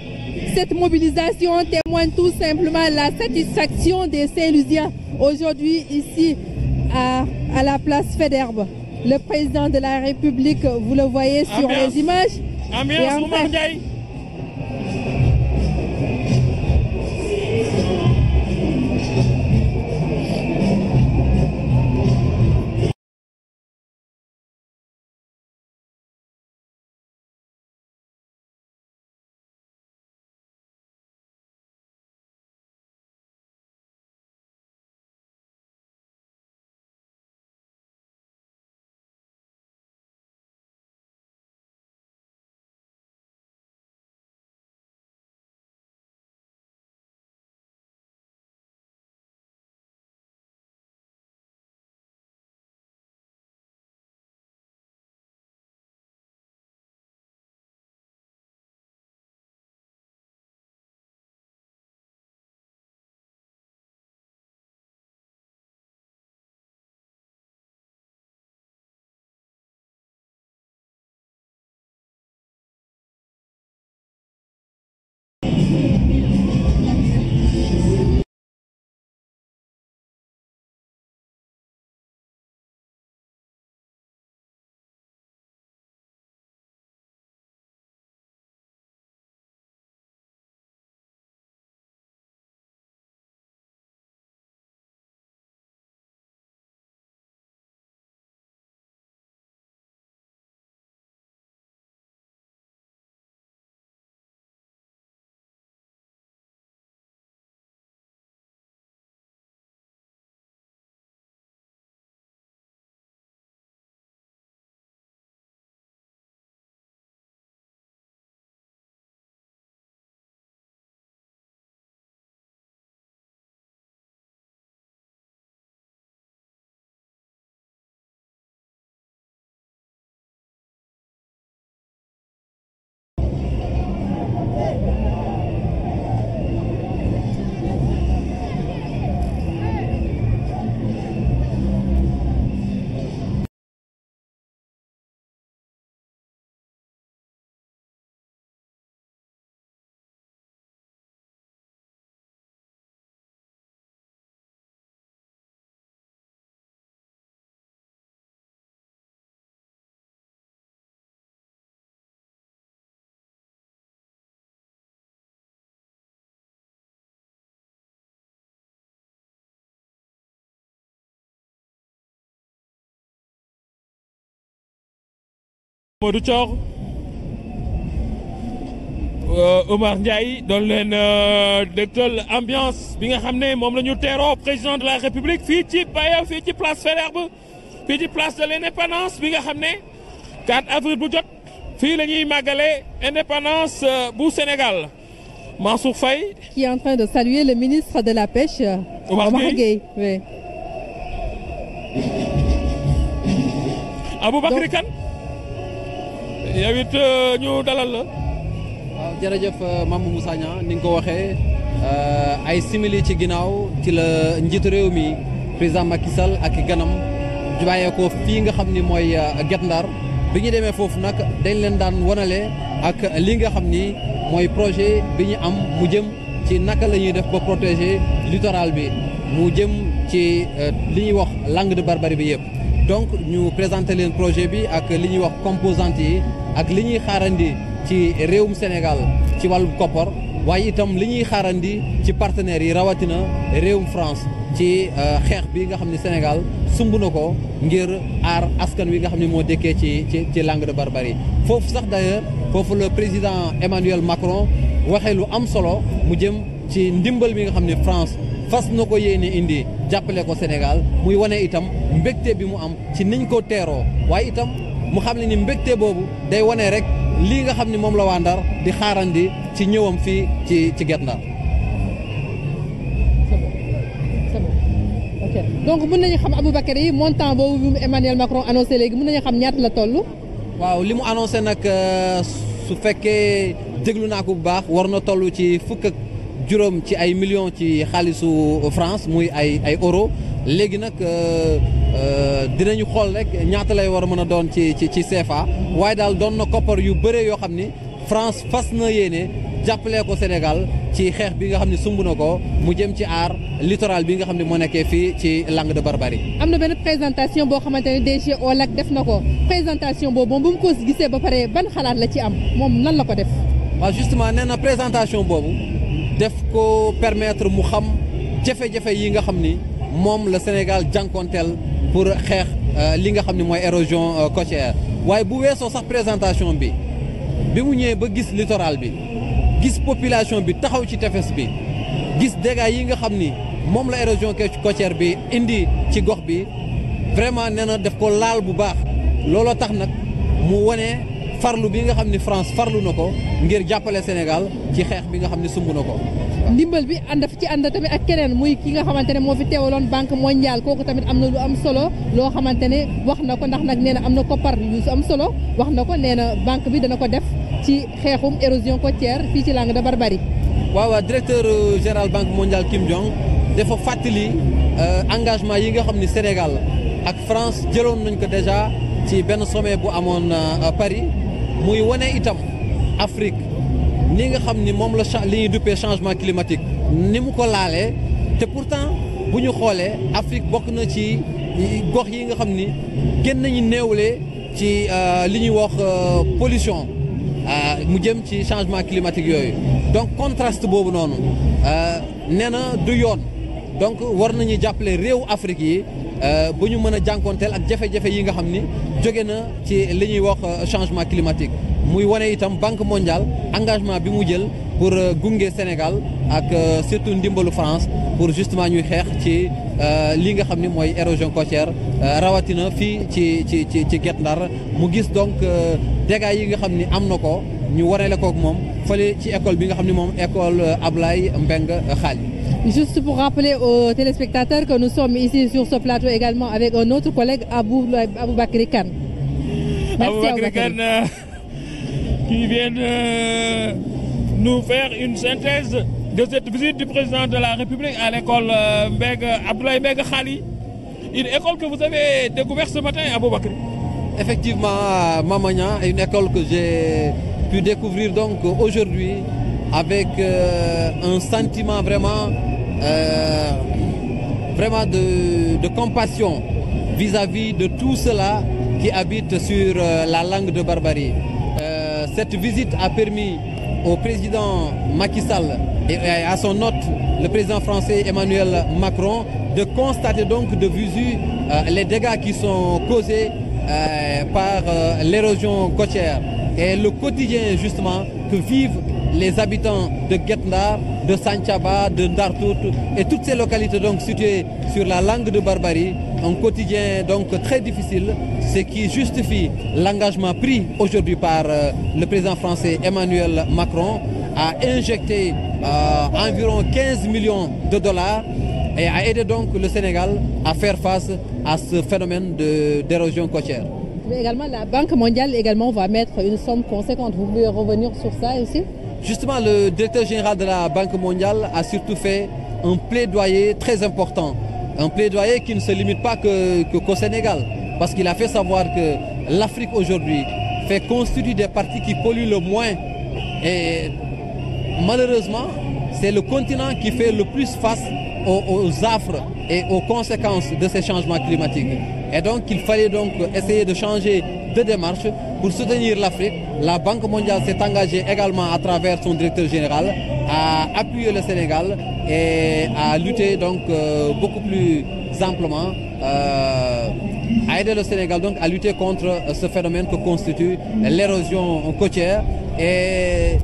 S7: Cette mobilisation témoigne tout simplement la satisfaction des Saint-Louisiens aujourd'hui ici à la place Faidherbe. Le président de la République, vous le voyez sur les images.
S8: Ambiance Oumar Ndiaye. Modou Thior Oumar Ndiaye doon leen dégtal ambiance bi nga xam ne moom la ñu teeroo président de la République fii ci Baye fii ci place Faidherbe fii ci place de l'indépendance bi nga xam ne 4 avril bu jot fii la ñuy màggale indépendance bu Sénégal Mansour Faye.
S7: Qui est en train de saluer le ministre de la Pêche, Omar Gueye. Oui.
S8: Aboubacry Kane. yow it ñu dalal la.
S2: waaw jërëjëf Mamadou Moussa Niang ni nga ko waxee ay simili ci ginnaaw ci la njiitu réew mi président Macky Sall ak ganam bàyyee ko fii nga xam ni mooy Guet Ndar bi ñu demee foofu nag dañ leen daan wanale ak li nga xam ni mooy projet bi ñu am mu jëm ci naka la ñuy def ba protéger littoral bi mu jëm ci li ñuy wax langue de barbarie bi yëpp. donc ñu présenté leen projet bi ak li ñuy wax composantes yi ak li ñuy xaarandi ci réewum Sénégal ci wàllu koppar waaye itam li ñuy xaarandi ci partenaires yi rawatina réewum France ci xeex bi nga xam ne Sénégal sumb na ko ngir aar askan wi nga xam ne moo dëkkee ci langue de barbarie foofu sax d'ailleurs foofu le président Emmanuel Macron waxee lu am solo mu jëm ci ndimbal bi nga xam ne France fas na ko yéene indi jàppale ko Sénégal muy wane itam mbégte bi mu am ci niñ ko teeroo waaye itam mu xam ne ni mbégte boobu day wane rek lii nga xam ne moom la waa Ndar di xaarandi ci ñëwam fii ci Guet Ndar.
S7: ok donc mën nañu xam Aboubacry montant boobu bi mu Emmanuel Macron annoncé léegi mën nañu xam ñaata la toll.
S2: waaw li mu annoncé nag su fekkee déglu naa ko bu baax war na toll ci fukk ak juróom ci ay millions ci xaalisu France muy ay euro léegi nag dinañu xool rek ñaata lay war a mën a doon ci CFA waaye daal doon na koppar yu bëre yoo xam ni France fas na yéene jàppalee ko Sénégal ci xeex bi nga xam ne sumb na ko mu jëm ci aar littoral bi nga xam ne moo nekkee fii ci langue de barbarie.
S7: am na benn présentation boo xamante ne DG OLAC def na ko présentation boobu moom bu mu ko gisee ba pare ban xalaat la ci am moom nan la ko def.
S2: waaw justement nee na présentation boobu def ko permettre mu xam jafe-jafe yi nga xam ni moom la Sénégal jànkonteel pour xeex li nga xam ne mooy érosion côtière waaye bu weesoo sax présentation bi mu ñëwee ba gis littoral bi gis population bi taxaw ci tefes bi gis dégâts yi nga xam ni moom la érosion côtière bi indi ci gox bi vraiment nee na def ko laal bu baax looloo tax nag mu wone farlu bi nga xam ni France farlu na ko ngir jàppale Sénégal ci xeex bi nga xam ni sumb na ko.
S7: ndimbal bi ànd tamit ak keneen muy ki nga xamante ne moo fi teewaloon banque mondiale kooku tamit am na lu am solo loo xamante ne wax na ko ndax nag nee na am na koppar yu am solo wax na ko nee na banque bi dana ko def ci xeexum érosion côtière fii ci langue de barbarie.
S2: waaw directeur général banque mondiale Kim Jong dafa fàttali engagement yi nga xam ni Sénégal ak France jëloon nañ ko déjà ci benn sommet bu amoon Paris muy wane itam Afrique. ni nga xam ni moom la li ñuy duppee changement climatique ni mu ko laalee te pourtant bu ñu xoolee Afrique bokk na ci gox yi nga xam ni gën nañu néewlee ci li ñuy wax pollution mu jëm ci changement climatique yooyu donc contraste boobu noonu nee na du yoon donc war nañu jàppale réew Afrique yi bu ñu mën a jànkoonteel ak jafe-jafe yi nga xam ni jóge na ci li ñuy wax changement climatique muy wane itam banque mondiale engagement bi mu jël pour gunge Sénégal ak surtout ndimbalu France pour justement ñuy xeex ci li nga xam ni mooy érosion côtière rawatina fii ci Guet Ndar mu gis donc dégâts yi nga xam ni am na ko ñu warale kook moom fële ci école bi nga xam ni moom école Ablaye Mbengue Xaali.
S7: Juste pour rappeler aux téléspectateurs que nous sommes ici sur ce plateau également avec un autre collègue Aboubacry Kane. Merci
S8: Aboubacry Kane qui vient nous faire une synthèse de cette visite du président de la République à l'école Abdoulaye Mbengue Khali, une école que vous avez découverte ce matin à Aboubacry.
S2: Effectivement, Mamania est une école que j'ai pu découvrir donc aujourd'hui avec un sentiment vraiment de compassion vis-à-vis de tous ceux-là qui habitent sur la langue de barbarie. Cette visite a permis au président Macky Sall et à son hôte, le président français Emmanuel Macron, de constater donc de visu les dégâts qui sont causés par l'érosion côtière et le quotidien justement que vivent les habitants de Guet Ndar, de Santhiaba, de Ndartout et toutes ces localités donc situées sur la langue de barbarie, un quotidien donc très difficile, ce qui justifie l'engagement pris aujourd'hui par le président français Emmanuel Macron a injecté environ 15 millions de dollars et a aidé donc le Sénégal à faire face à ce phénomène d'érosion côtière.
S7: Mais également, la Banque mondiale également va mettre une somme conséquente. Vous pouvez revenir sur ça aussi?
S2: Justement, le directeur général de la Banque mondiale a surtout fait un plaidoyer très important. Un plaidoyer qui ne se limite pas qu'au Sénégal. Parce qu'il a fait savoir que l'Afrique aujourd'hui fait constituer des parties qui polluent le moins. Et malheureusement, c'est le continent qui fait le plus face aux affres et aux conséquences de ces changements climatiques. Et donc il fallait donc essayer de changer de démarche pour soutenir l'Afrique. La Banque mondiale s'est engagée également à travers son directeur général à appuyer le Sénégal et à lutter donc beaucoup plus amplement, à aider le Sénégal donc à lutter contre ce phénomène que constitue l'érosion côtière. Et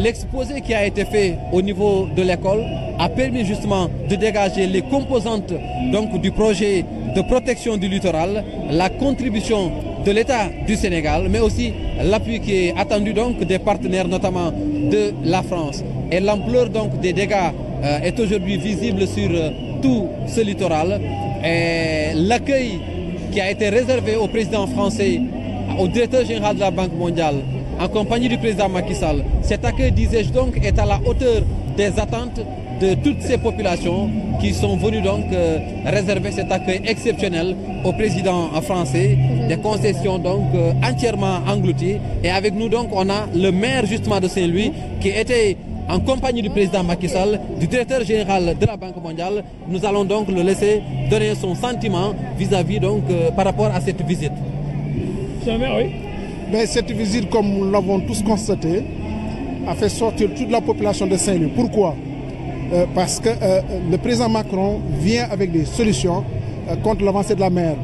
S2: l'exposé qui a été fait au niveau de l'école a permis justement de dégager les composantes donc, du projet de protection du littoral, la contribution de l'État du Sénégal, mais aussi l'appui qui est attendu donc des partenaires, notamment de la France. Et l'ampleur donc des dégâts est aujourd'hui visible sur tout ce littoral. Et l'accueil qui a été réservé au président français, au directeur général de la Banque mondiale, en compagnie du président Macky Sall, cet accueil, disais-je donc, est à la hauteur des attentes de toutes ces populations qui sont venues donc réserver cet accueil exceptionnel au président français, des concessions donc entièrement englouties. Et avec nous donc on a le maire justement de Saint-Louis qui était en compagnie du président Macky Sall, du directeur général de la Banque mondiale. Nous allons donc le laisser donner son sentiment vis-à-vis donc par rapport à cette visite.
S1: Oui. Mais cette visite, comme nous l'avons tous constaté, a fait sortir toute la population de Saint-Louis. Pourquoi? Parce que le président Macron vient avec des solutions contre l'avancée de la mer.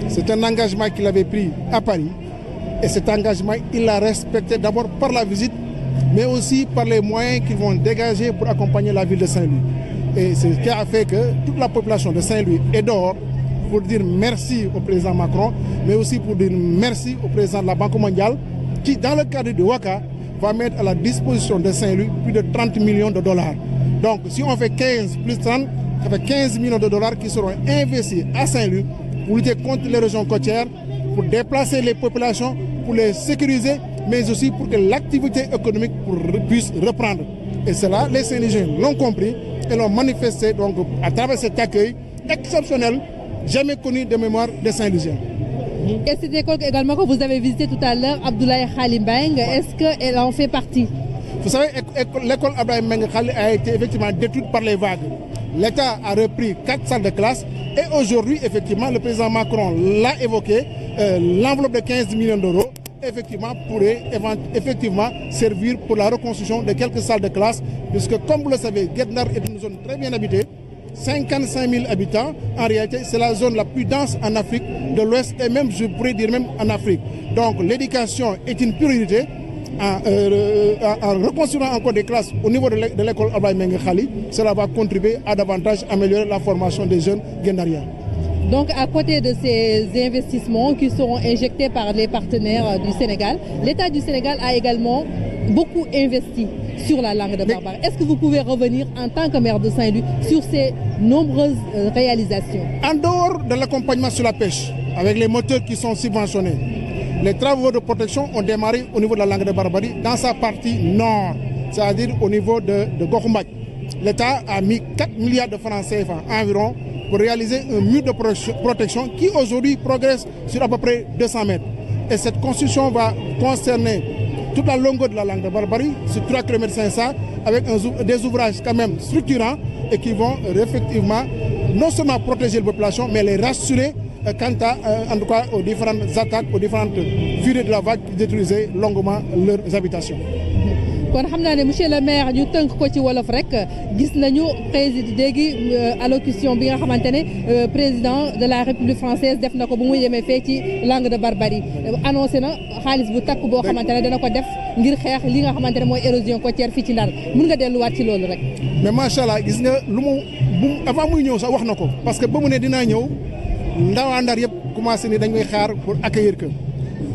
S1: C'est un engagement qu'il avait pris à Paris et cet engagement, il l'a respecté d'abord par la visite, mais aussi par les moyens qu'ils vont dégager pour accompagner la ville de Saint-Louis. Et c'est ce qui a fait que toute la population de Saint-Louis est dehors pour dire merci au président Macron, mais aussi pour dire merci au président de la Banque mondiale qui, dans le cadre de WACA, va mettre à la disposition de Saint-Louis plus de 30 millions de dollars. Donc si on fait 15 plus 30, ça fait 15 millions de dollars qui seront investis à Saint-Louis pour lutter contre les régions côtières, pour déplacer les populations, pour les sécuriser, mais aussi pour que l'activité économique puisse reprendre. Et cela, les Saint-Louisiens l'ont compris et l'ont manifesté donc, à travers cet accueil exceptionnel, jamais connu de mémoire des Saint-Louisiens.
S7: Et cette école également que vous avez visité tout à l'heure, Abdoulaye Khaly Mbengue, est-ce qu'elle en fait partie?
S1: Vous savez, l'école Abdoulaye Mbengue Khaly a été effectivement détruite par les vagues. L'État a repris 4 salles de classe et aujourd'hui, effectivement, le président Macron l'a évoqué, l'enveloppe de 15 millions d'euros effectivement pourrait effectivement servir pour la reconstruction de quelques salles de classe, puisque comme vous le savez, Guet-Ndar est une zone très bien habitée, 55 000 habitants. En réalité, c'est la zone la plus dense en Afrique de l'Ouest et même, je pourrais dire même en Afrique. Donc l'éducation est une priorité. En reconstruisant encore des classes au niveau de l'école Abdoulaye Mbengue Khaly, cela va contribuer à davantage améliorer la formation des jeunes guet-ndariens.
S7: Donc à côté de ces investissements qui seront injectés par les partenaires du Sénégal, l'État du Sénégal a également beaucoup investi sur la langue de Barbarie. Est-ce que vous pouvez revenir en tant que maire de Saint-Louis sur ces nombreuses réalisations? En
S1: dehors de l'accompagnement sur la pêche, avec les moteurs qui sont subventionnés, les travaux de protection ont démarré au niveau de la langue de Barbarie dans sa partie nord, c'est-à-dire au niveau de Gokhoumbach. L'État a mis 4 milliards de francs CFA environ pour réaliser un mur de protection qui aujourd'hui progresse sur à peu près 200 mètres. Et cette construction va concerner toute la longueur de la langue de Barbarie, sur 3 km 500, avec des ouvrages quand même structurants et qui vont effectivement non seulement protéger la population, mais les rassurer quant à, en tout cas, aux différentes attaques, aux différentes furets de la vague qui détruisaient longuement leurs habitations.
S7: kon xam naa ne monsieur le maire ñu tënk ko ci wolof rek gis nañu président léegi allocution bi nga xamante ne président de la République française def na ko bu muy demee fee ci langue de Barbarie annoncé na xaalis bu takk boo xamante ne dana ko def ngir xeex li nga xamante ne mooy érosion côtière fii ci Ndar mun nga delluwaat ci loolu rek.
S1: mais macha allah gis nga lu mu avant muy ñëw sax wax na ko parce que ba mu ne dinaa ñëw ndawaa Ndar yëpp commencé ni dañ koy xaar pour accueillir que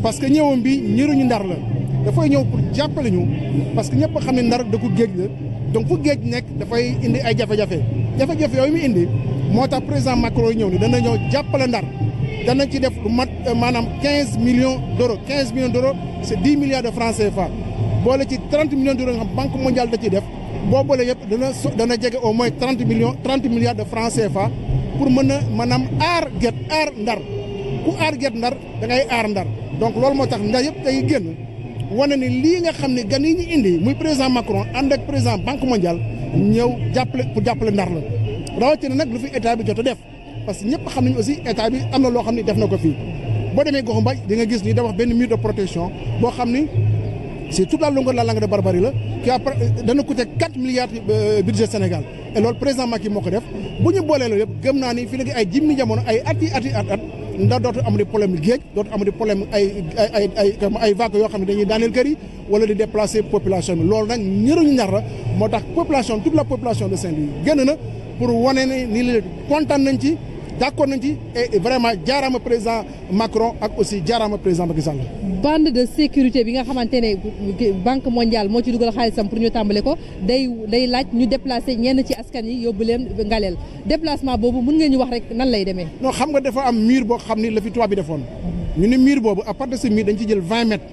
S1: parce que ñëwam bi ñëruñu Ndar la dafay ñëw pour jàppale ñu parce que ñëpp xam ne Ndar dëkku géej la donc fu géej nekk dafay indi ay jafe-jafe yooyu mu indi moo tax président Macron yi ñëw ni dana ñëw jàppale Ndar dana ci def lu mat maanaam 15 millions d'euros c'est 10 milliards de francs CFA boole ci 30 millions d'euros nga xam banque mondiale da ciy def boo boole yëpp dana jege au moins 30 milliards de francs CFA pour mën a maanaam aar Ndar ku aar Ndar da ngay aar Ndar donc loolu moo tax Ndar yëpp day génn wane ni lii nga xam ne gan yi ñu indi muy président Macron ànd ak président banque mondiale ñëw jàppale Ndar la rawatina nag lu fi état bi jot a def parce que ñëpp xam nañu aussi état bi am na loo xam ne def na ko fii boo demee Goxu Mbaye di nga gis ni da wax benn mur de protection boo xam ni c'est toute la longueur de la langue de Barbarie la qui a dana coûter 4 milliards budget Sénégal et loolu président Macky moo ko def bu ñu boolee loolu yëpp gëm naa ni fii léegi ay jimmi jamono ay at ndax dootu am di problème géej dootu am di problème ay vagues yoo xam ne dañuy daaneel kër yi wala di déplacer population bi loolu nag ñëruñu ñaar la moo tax population toute la population de Saint-Louis génn na pour wane ne ni la kontaan nañ ci d'accord nañ ci et vraiment jaaraama président Macron ak aussi jaaraama président Macky Sall.
S7: bande de sécurité bi nga xamante ne banque mondiale moo ci dugal xaalisam pour ñu tàmbale ko day laaj ñu déplacer ñenn ci askan yi yóbbu leen Ngalel déplacement boobu mën nga ñu wax rek nan lay demee.
S1: non xam nga dafa am mur boo xam ni la fi tubaab bi defoon ñu ne mur boobu à partir de ce mur dañ ci jël 20 mètres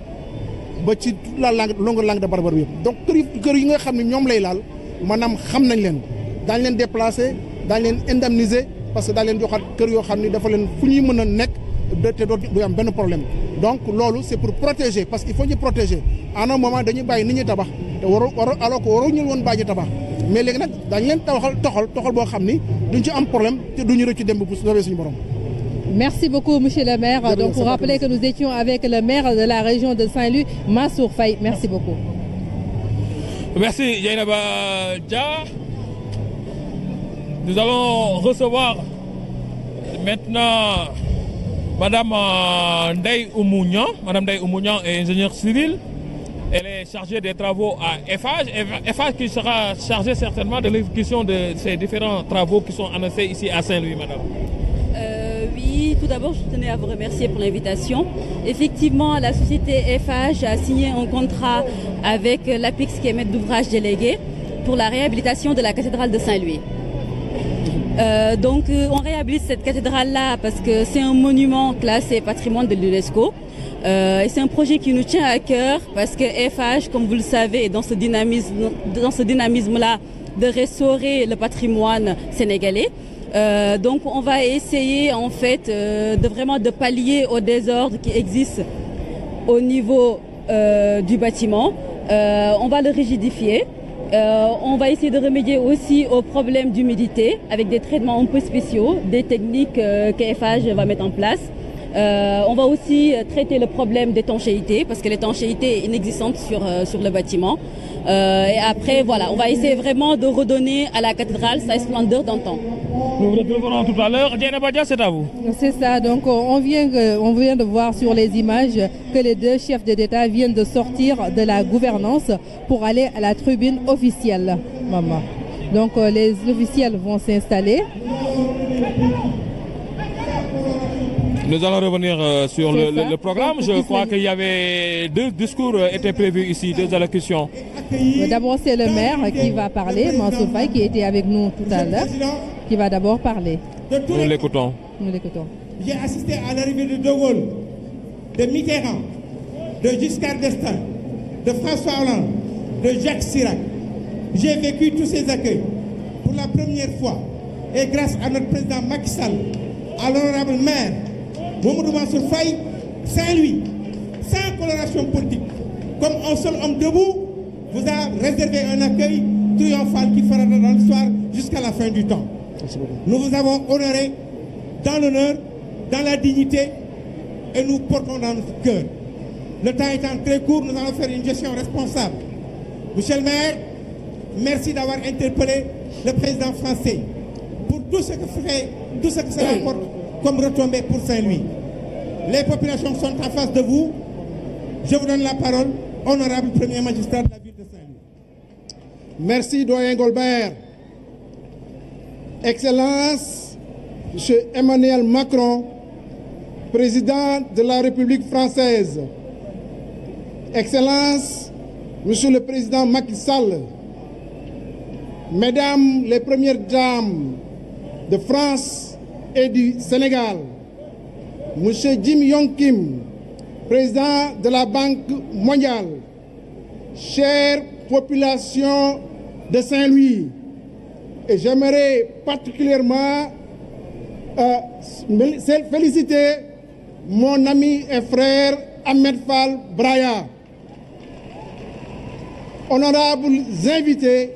S1: ba ci toute la longue langue de Barbarie yëpp donc kër yi nga xam ne ñoom lay laal maanaam xam nañ leen daañ leen déplacer daañ leen indemniser parce que daañ leen joxaat kër yoo xam ni dafa leen fu ñuy mën a nekk te du am benn problème donc loolu c'est pour protéger parce qu'il faut ñu protéger à un moment dañuy bàyyi nit ñi tabax te alors que waroo ñu woon bàyyi tabax mais léegi nag dañ leen toxal boo xam ni duñ ci am problème te duñu rëccu dem bu soobee suñu borom.
S7: Merci beaucoup, monsieur le maire. Donc, pour rappeler que nous étions avec le maire de la région de Saint-Louis, Mansour Faye. Merci beaucoup.
S8: Merci, Dieynaba Dia. Nous allons recevoir maintenant Madame Ndeye Oumou-Niang. Madame Ndeye Oumou-Niang est ingénieure civile. Elle est chargée des travaux à Eiffage qui sera chargée certainement de l'exécution de ces différents travaux qui sont annoncés ici à Saint-Louis, madame.
S9: Oui, tout d'abord, je tenais à vous remercier pour l'invitation. Effectivement, la société Eiffage a signé un contrat avec l'APIX qui est maître d'ouvrage délégué pour la réhabilitation de la cathédrale de Saint-Louis. Donc, on réhabilite cette cathédrale-là parce que c'est un monument classé patrimoine de l'UNESCO. Et c'est un projet qui nous tient à cœur parce que Eiffage, comme vous le savez, est dans ce dynamisme-là de restaurer le patrimoine sénégalais. Donc on va essayer en fait de pallier au désordre qui existe au niveau du bâtiment. On va le rigidifier. On va essayer de remédier aussi aux problèmes d'humidité avec des traitements un peu spéciaux, des techniques qu'Eiffage va mettre en place. On va aussi traiter le problème d'étanchéité parce que l'étanchéité est inexistante sur le bâtiment. Et après, voilà, on va essayer vraiment de redonner à la cathédrale sa splendeur d'antan.
S8: Nous vous retrouverons tout à l'heure. Dieynaba Dia, c'est à vous.
S7: C'est ça. Donc, on vient de voir sur les images que les deux chefs d'État viennent de sortir de la gouvernance pour aller à la tribune officielle. Maman. Donc, les officiels vont s'installer.
S8: Nous allons revenir sur le programme. Je crois qu'il y avait deux discours étaient prévus ici, deux allocutions.
S7: D'abord, c'est le maire qui va parler, Mansour Faye, qui était avec nous tout à l'heure, qui va d'abord parler.
S8: Nous l'écoutons.
S7: Nous l'écoutons.
S10: J'ai assisté à l'arrivée de De Gaulle, de Mitterrand, de Giscard d'Estaing, de François Hollande, de Jacques Chirac. J'ai vécu tous ces accueils pour la première fois. Et grâce à notre président Macky Sall, à l'honorable maire, Mamadou Mansour Faye, Saint-Louis, sans coloration politique, comme un seul homme debout, vous a réservé un accueil triomphal qui fera dans l'histoire jusqu'à la fin du temps. Nous vous avons honoré dans l'honneur, dans la dignité, et nous portons dans notre cœur. Le temps étant très court, nous allons faire une gestion responsable. Monsieur le maire, merci d'avoir interpellé le président français pour tout ce que cela apporte comme retombée pour Saint-Louis. Les populations sont en face de vous. Je vous donne la parole, honorable premier magistrat de la ville de Saint-Louis.
S1: Merci, doyen Goldberg. Excellence, M. Emmanuel Macron, président de la République française. Excellences, Monsieur le Président Macky Sall, Mesdames les Premières Dames de France et du Sénégal, Monsieur Jim Yong Kim, Président de la Banque mondiale, chère population de Saint-Louis, et j'aimerais particulièrement féliciter mon ami et frère Ahmed Fall Braya. Honorables invités,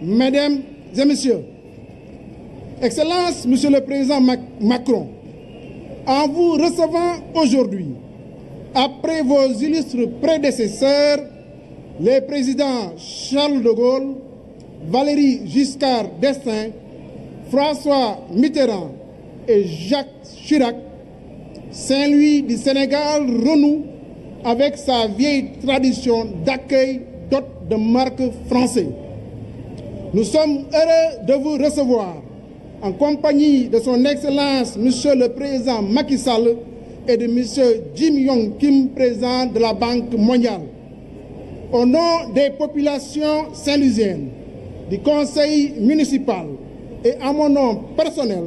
S1: Mesdames et Messieurs, Excellences, Monsieur le Président Macron, en vous recevant aujourd'hui, après vos illustres prédécesseurs, les présidents Charles de Gaulle, Valéry Giscard d'Estaing, François Mitterrand et Jacques Chirac, Saint-Louis du Sénégal renoue avec sa vieille tradition d'accueil d'hôtes de marque français. Nous sommes heureux de vous recevoir en compagnie de son Excellence Monsieur le Président Macky Sall et de Monsieur Jim Yong Kim, président de la Banque mondiale. Au nom des populations saint-louisiennes, du conseil municipal et à mon nom personnel,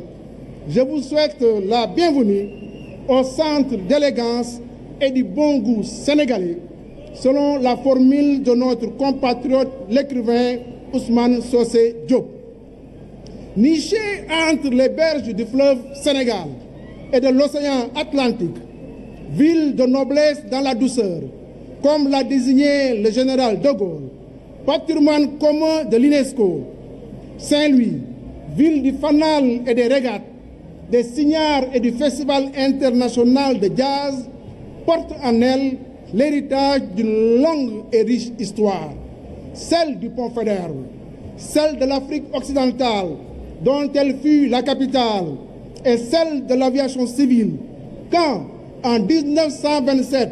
S1: je vous souhaite la bienvenue au centre d'élégance et du bon goût sénégalais, selon la formule de notre compatriote l'écrivain Ousmane Socé Diop. Niché entre les berges du fleuve Sénégal et de l'océan Atlantique, ville de noblesse dans la douceur, comme l'a désigné le général de Gaulle, patrimoine commun de l'UNESCO, Saint-Louis, ville du fanal et des régates, des signards et du Festival international de jazz, porte en elle l'héritage d'une longue et riche histoire, celle du Pont Faidherbe, celle de l'Afrique occidentale, dont elle fut la capitale, et celle de l'aviation civile, quand, en 1927,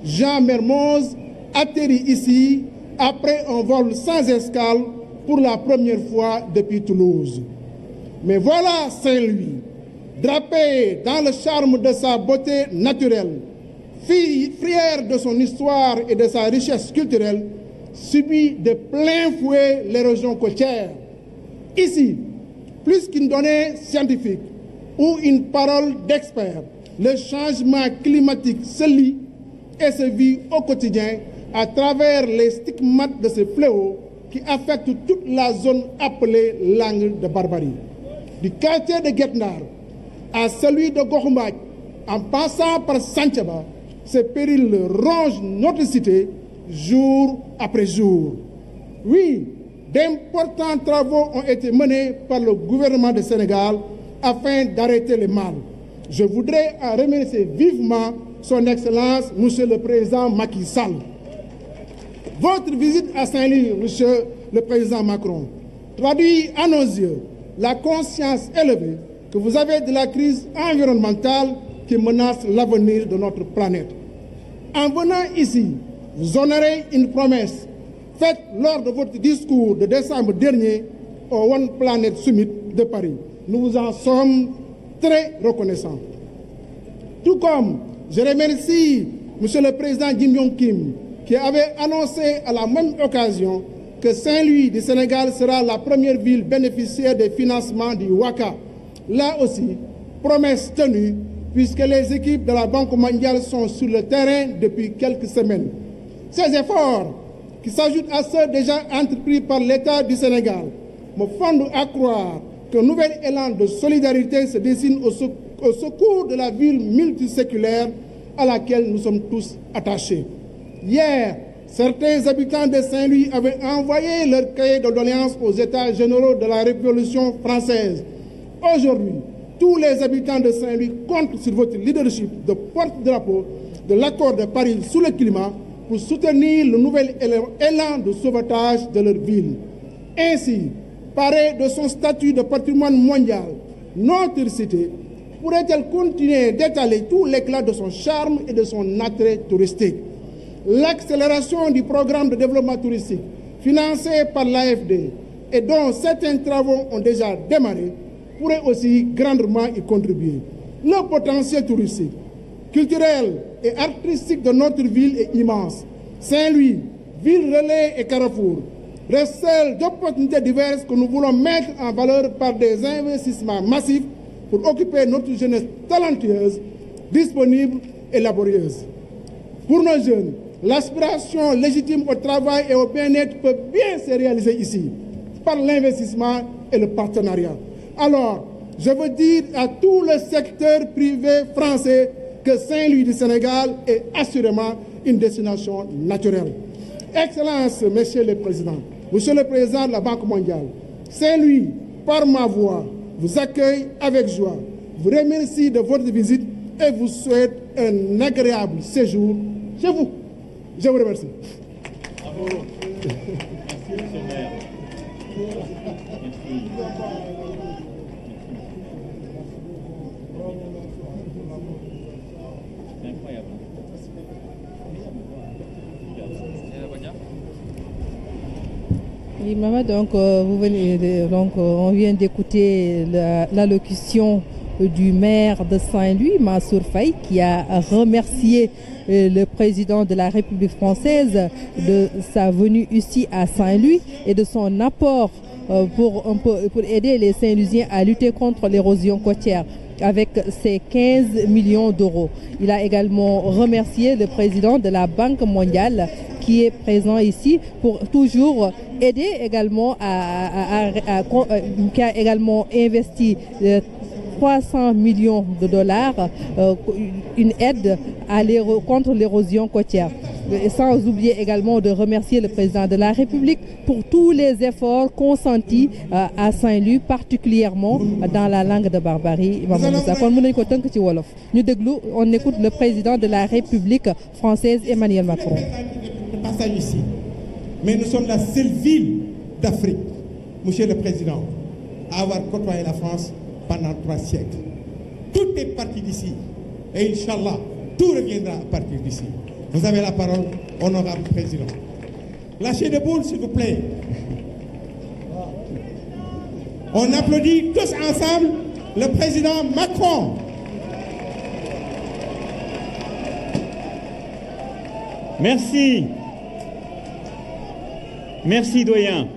S1: Jean Mermoz atterrit ici après un vol sans escale pour la première fois depuis Toulouse. Mais voilà Saint-Louis, drapé dans le charme de sa beauté naturelle, fier de son histoire et de sa richesse culturelle, subit de plein fouet l'érosion côtière. Ici, plus qu'une donnée scientifique ou une parole d'expert, le changement climatique se lit et se vit au quotidien à travers les stigmates de ce fléau qui affecte toute la zone appelée l'angle de barbarie. Du quartier de Guet-Ndar à celui de Gokhumbath, en passant par Santhiaba, ce péril ronge notre cité jour après jour. Oui, d'importants travaux ont été menés par le gouvernement du Sénégal afin d'arrêter le mal. Je voudrais en remercier vivement son Excellence, Monsieur le Président Macky Sall. Votre visite à Saint-Louis, Monsieur le Président Macron, traduit à nos yeux la conscience élevée que vous avez de la crise environnementale qui menace l'avenir de notre planète. En venant ici, vous honorez une promesse faite lors de votre discours de décembre dernier au One Planet Summit de Paris. Nous vous en sommes très reconnaissants. Tout comme je remercie Monsieur le Président Jim Yong Kim, qui avait annoncé à la même occasion que Saint-Louis du Sénégal sera la première ville bénéficiaire des financements du WACA. Là aussi, promesse tenue, puisque les équipes de la Banque mondiale sont sur le terrain depuis quelques semaines. Ces efforts, qui s'ajoutent à ceux déjà entrepris par l'État du Sénégal, me fondent à croire qu'un nouvel élan de solidarité se dessine au secours de la ville multiséculaire à laquelle nous sommes tous attachés. Hier, certains habitants de Saint-Louis avaient envoyé leur cahier de doléances aux États généraux de la Révolution française. Aujourd'hui, tous les habitants de Saint-Louis comptent sur votre leadership de porte-drapeau de l'accord de Paris sur le climat pour soutenir le nouvel élan de sauvetage de leur ville. Ainsi, parée de son statut de patrimoine mondial, notre cité pourrait-elle continuer d'étaler tout l'éclat de son charme et de son attrait touristique. L'accélération du programme de développement touristique financé par l'AFD et dont certains travaux ont déjà démarré pourrait aussi grandement y contribuer. Le potentiel touristique, culturel et artistique de notre ville est immense. Saint-Louis, ville relais et carrefour, recèle d'opportunités diverses que nous voulons mettre en valeur par des investissements massifs pour occuper notre jeunesse talentueuse, disponible et laborieuse. Pour nos jeunes, l'aspiration légitime au travail et au bien-être peut bien se réaliser ici, par l'investissement et le partenariat. Alors, je veux dire à tout le secteur privé français que Saint-Louis du Sénégal est assurément une destination naturelle. Excellences, Monsieur le Président, Monsieur le Président de la Banque mondiale, Saint-Louis, par ma voix, vous accueille avec joie, vous remercie de votre visite et vous souhaite un agréable séjour chez vous. Je vous remercie. Bravo. Merci, monsieur le maire.
S3: C'est incroyable.
S7: Oui, maman, donc, on vient d'écouter l'allocution du maire de Saint-Louis, Mansour Faye, qui a remercié le président de la République française de sa venue ici à Saint-Louis et de son apport pour aider les Saint-Louisiens à lutter contre l'érosion côtière avec ses 15 millions d'euros. Il a également remercié le président de la Banque mondiale qui est présent ici pour toujours aider également qui a également investi 300 millions de dollars, une aide contre l'érosion côtière. Et sans oublier également de remercier le président de la République pour tous les efforts consentis à Saint-Louis, particulièrement dans la langue de Barbarie. On écoute le président de la République française, Emmanuel Macron.
S10: Ici. Mais nous sommes la seule ville d'Afrique, Monsieur le Président, à avoir côtoyé la France pendant 3 siècles. Tout est parti d'ici. Et Inch'Allah, tout reviendra à partir d'ici. Vous avez la parole, honorable président. Lâchez des boules, s'il vous plaît. On applaudit tous ensemble le président Macron.
S3: Merci. Merci, doyen.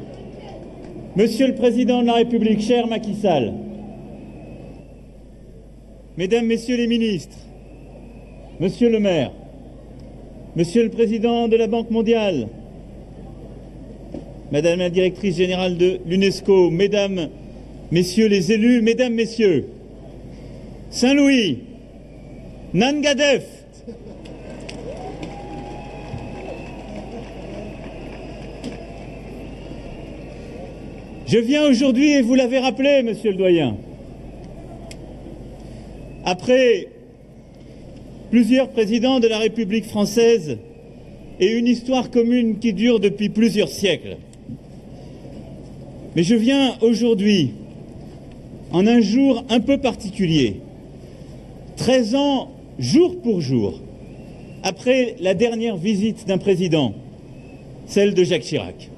S3: Monsieur le Président de la République, cher Macky Sall, Mesdames, Messieurs les ministres, Monsieur le maire, Monsieur le Président de la Banque mondiale, Madame la directrice générale de l'UNESCO, Mesdames, Messieurs les élus, Mesdames, Messieurs, Saint-Louis, Nangadef, je viens aujourd'hui, et vous l'avez rappelé, Monsieur le doyen, après plusieurs présidents de la République française et une histoire commune qui dure depuis plusieurs siècles. Mais je viens aujourd'hui, en un jour un peu particulier, 13 ans jour pour jour, après la dernière visite d'un président, celle de Jacques Chirac.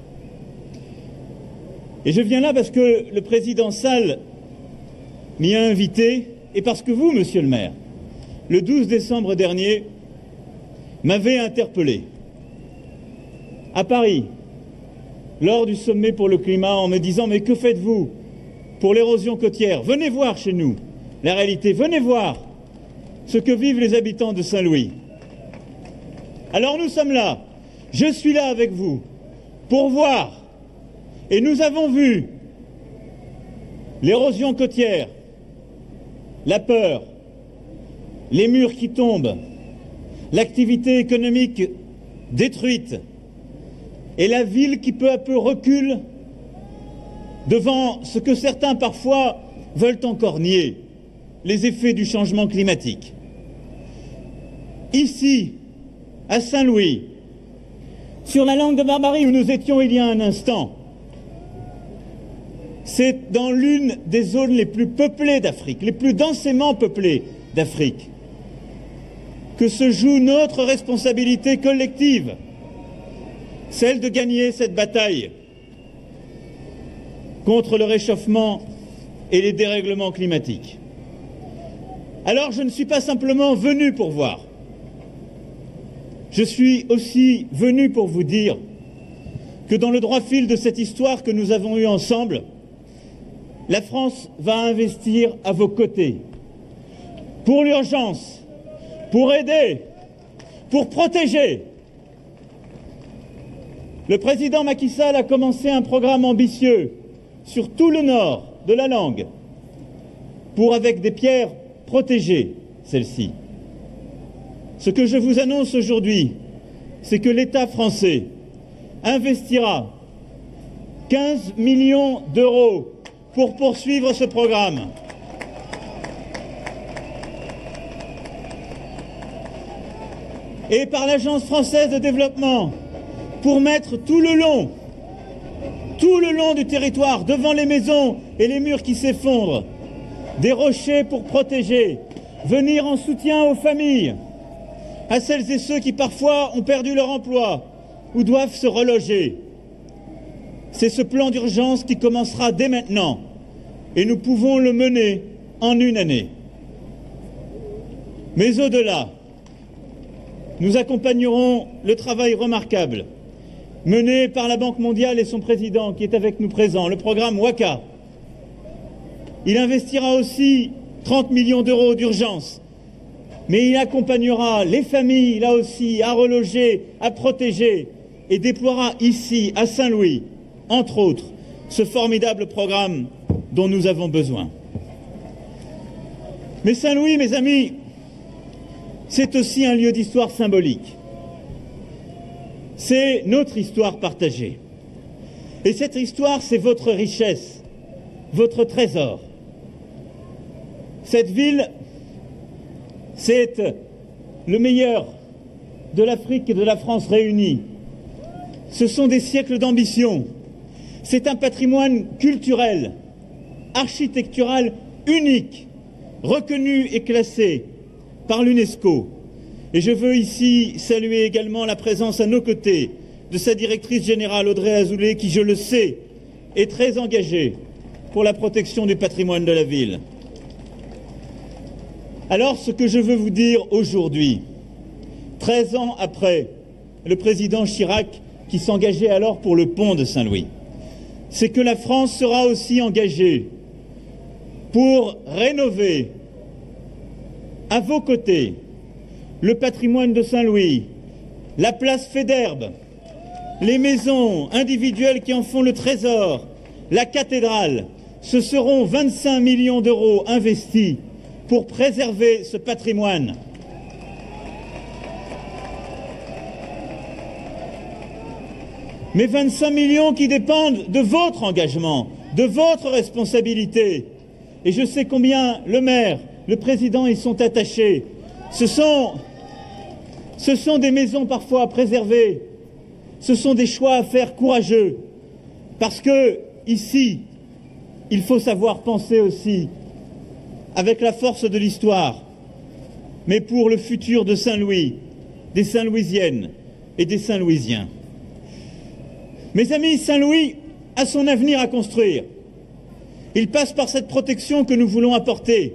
S3: Et je viens là parce que le président Sall m'y a invité et parce que vous, monsieur le maire, le 12 décembre dernier, m'avez interpellé à Paris, lors du sommet pour le climat, en me disant « Mais que faites-vous pour l'érosion côtière? Venez voir chez nous la réalité, venez voir ce que vivent les habitants de Saint-Louis. » Alors nous sommes là, je suis là avec vous, pour voir, et nous avons vu l'érosion côtière, la peur, les murs qui tombent, l'activité économique détruite et la ville qui peu à peu recule devant ce que certains parfois veulent encore nier, les effets du changement climatique. Ici, à Saint-Louis, sur la langue de Barbarie où nous étions il y a un instant, c'est dans l'une des zones les plus peuplées d'Afrique, les plus densément peuplées d'Afrique, que se joue notre responsabilité collective, celle de gagner cette bataille contre le réchauffement et les dérèglements climatiques. Alors je ne suis pas simplement venu pour voir. Je suis aussi venu pour vous dire que dans le droit fil de cette histoire que nous avons eue ensemble, la France va investir à vos côtés pour l'urgence, pour aider, pour protéger. Le président Macky Sall a commencé un programme ambitieux sur tout le nord de la langue pour, avec des pierres, protéger celle-ci. Ce que je vous annonce aujourd'hui, c'est que l'État français investira 15 millions d'euros pour poursuivre ce programme. Et par l'Agence française de développement, pour mettre tout le long du territoire, devant les maisons et les murs qui s'effondrent, des rochers pour protéger, venir en soutien aux familles, à celles et ceux qui parfois ont perdu leur emploi ou doivent se reloger. C'est ce plan d'urgence qui commencera dès maintenant et nous pouvons le mener en une année. Mais au-delà, nous accompagnerons le travail remarquable mené par la Banque mondiale et son président qui est avec nous présent, le programme WACA. Il investira aussi 30 millions d'euros d'urgence, mais il accompagnera les familles, là aussi, à reloger, à protéger, et déploiera ici, à Saint-Louis, entre autres, ce formidable programme dont nous avons besoin. Mais Saint-Louis, mes amis, c'est aussi un lieu d'histoire symbolique. C'est notre histoire partagée. Et cette histoire, c'est votre richesse, votre trésor. Cette ville, c'est le meilleur de l'Afrique et de la France réunis. Ce sont des siècles d'ambition. C'est un patrimoine culturel, architectural unique, reconnu et classé par l'UNESCO. Et je veux ici saluer également la présence à nos côtés de sa directrice générale Audrey Azoulay, qui, je le sais, est très engagée pour la protection du patrimoine de la ville. Alors, ce que je veux vous dire aujourd'hui, 13 ans après le président Chirac qui s'engageait alors pour le pont de Saint-Louis, c'est que la France sera aussi engagée pour rénover à vos côtés le patrimoine de Saint-Louis, la place Faidherbe, les maisons individuelles qui en font le trésor, la cathédrale. Ce seront 25 millions d'euros investis pour préserver ce patrimoine. Mais 25 millions qui dépendent de votre engagement, de votre responsabilité. Et je sais combien le maire, le président y sont attachés. Ce sont des maisons parfois à préserver. Ce sont des choix à faire courageux. Parce que, ici, il faut savoir penser aussi avec la force de l'histoire, mais pour le futur de Saint-Louis, des Saint-Louisiennes et des Saint-Louisiens. Mes amis, Saint-Louis a son avenir à construire. Il passe par cette protection que nous voulons apporter,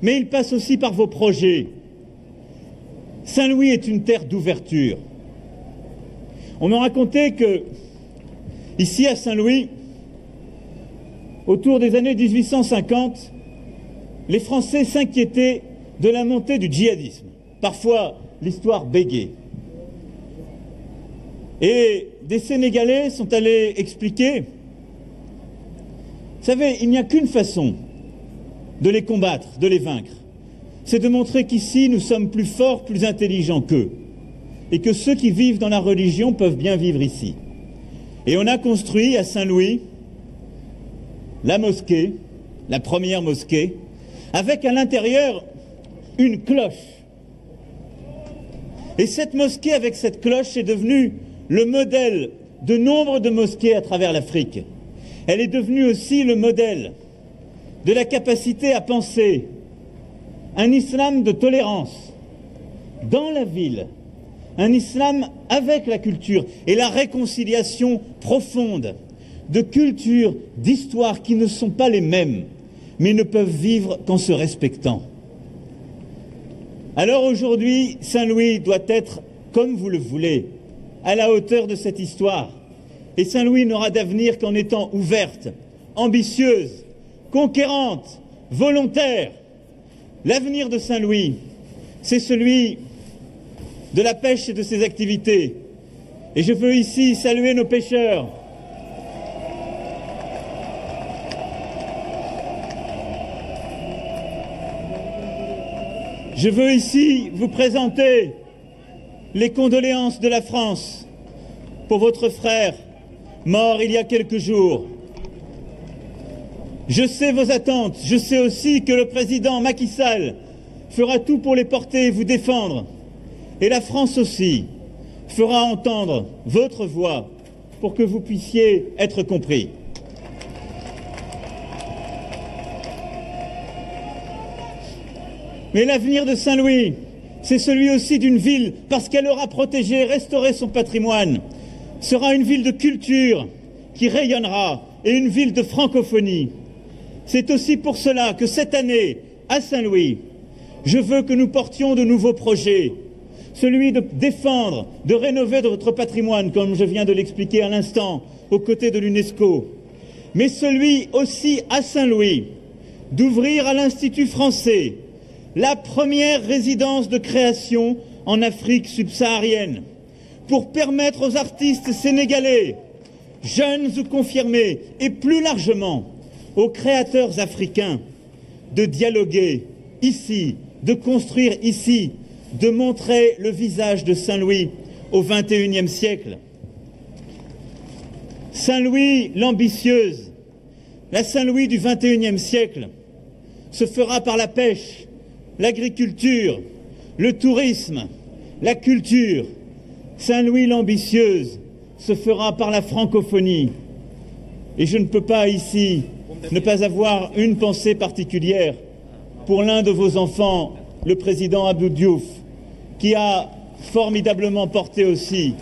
S3: mais il passe aussi par vos projets. Saint-Louis est une terre d'ouverture. On m'a raconté que, ici à Saint-Louis, autour des années 1850, les Français s'inquiétaient de la montée du djihadisme. Parfois, l'histoire bégait. Et des Sénégalais sont allés expliquer, vous savez, il n'y a qu'une façon de les combattre, de les vaincre. C'est de montrer qu'ici, nous sommes plus forts, plus intelligents qu'eux. Et que ceux qui vivent dans la religion peuvent bien vivre ici. Et on a construit à Saint-Louis la mosquée, la première mosquée, avec à l'intérieur une cloche. Et cette mosquée avec cette cloche est devenue le modèle de nombre de mosquées à travers l'Afrique. Elle est devenue aussi le modèle de la capacité à penser un islam de tolérance dans la ville, un islam avec la culture et la réconciliation profonde de cultures, d'histoires qui ne sont pas les mêmes, mais ne peuvent vivre qu'en se respectant. Alors aujourd'hui, Saint-Louis doit être comme vous le voulez, à la hauteur de cette histoire. Et Saint-Louis n'aura d'avenir qu'en étant ouverte, ambitieuse, conquérante, volontaire. L'avenir de Saint-Louis, c'est celui de la pêche et de ses activités. Et je veux ici saluer nos pêcheurs. Je veux ici vous présenter les condoléances de la France pour votre frère, mort il y a quelques jours. Je sais vos attentes, je sais aussi que le président Macky Sall fera tout pour les porter et vous défendre. Et la France aussi fera entendre votre voix pour que vous puissiez être compris. Mais l'avenir de Saint-Louis, c'est celui aussi d'une ville, parce qu'elle aura protégé, restauré son patrimoine, sera une ville de culture qui rayonnera et une ville de francophonie. C'est aussi pour cela que cette année, à Saint-Louis, je veux que nous portions de nouveaux projets, celui de défendre, de rénover votre patrimoine, comme je viens de l'expliquer à l'instant, aux côtés de l'UNESCO, mais celui aussi à Saint-Louis, d'ouvrir à l'Institut français la première résidence de création en Afrique subsaharienne, pour permettre aux artistes sénégalais, jeunes ou confirmés, et plus largement aux créateurs africains, de dialoguer ici, de construire ici, de montrer le visage de Saint-Louis au XXIe siècle. Saint-Louis l'ambitieuse, la Saint-Louis du XXIe siècle, se fera par la pêche, l'agriculture, le tourisme, la culture. Saint-Louis l'ambitieuse se fera par la francophonie. Et je ne peux pas ici ne pas avoir une pensée particulière pour l'un de vos enfants, le président Abdou Diouf, qui a formidablement porté aussi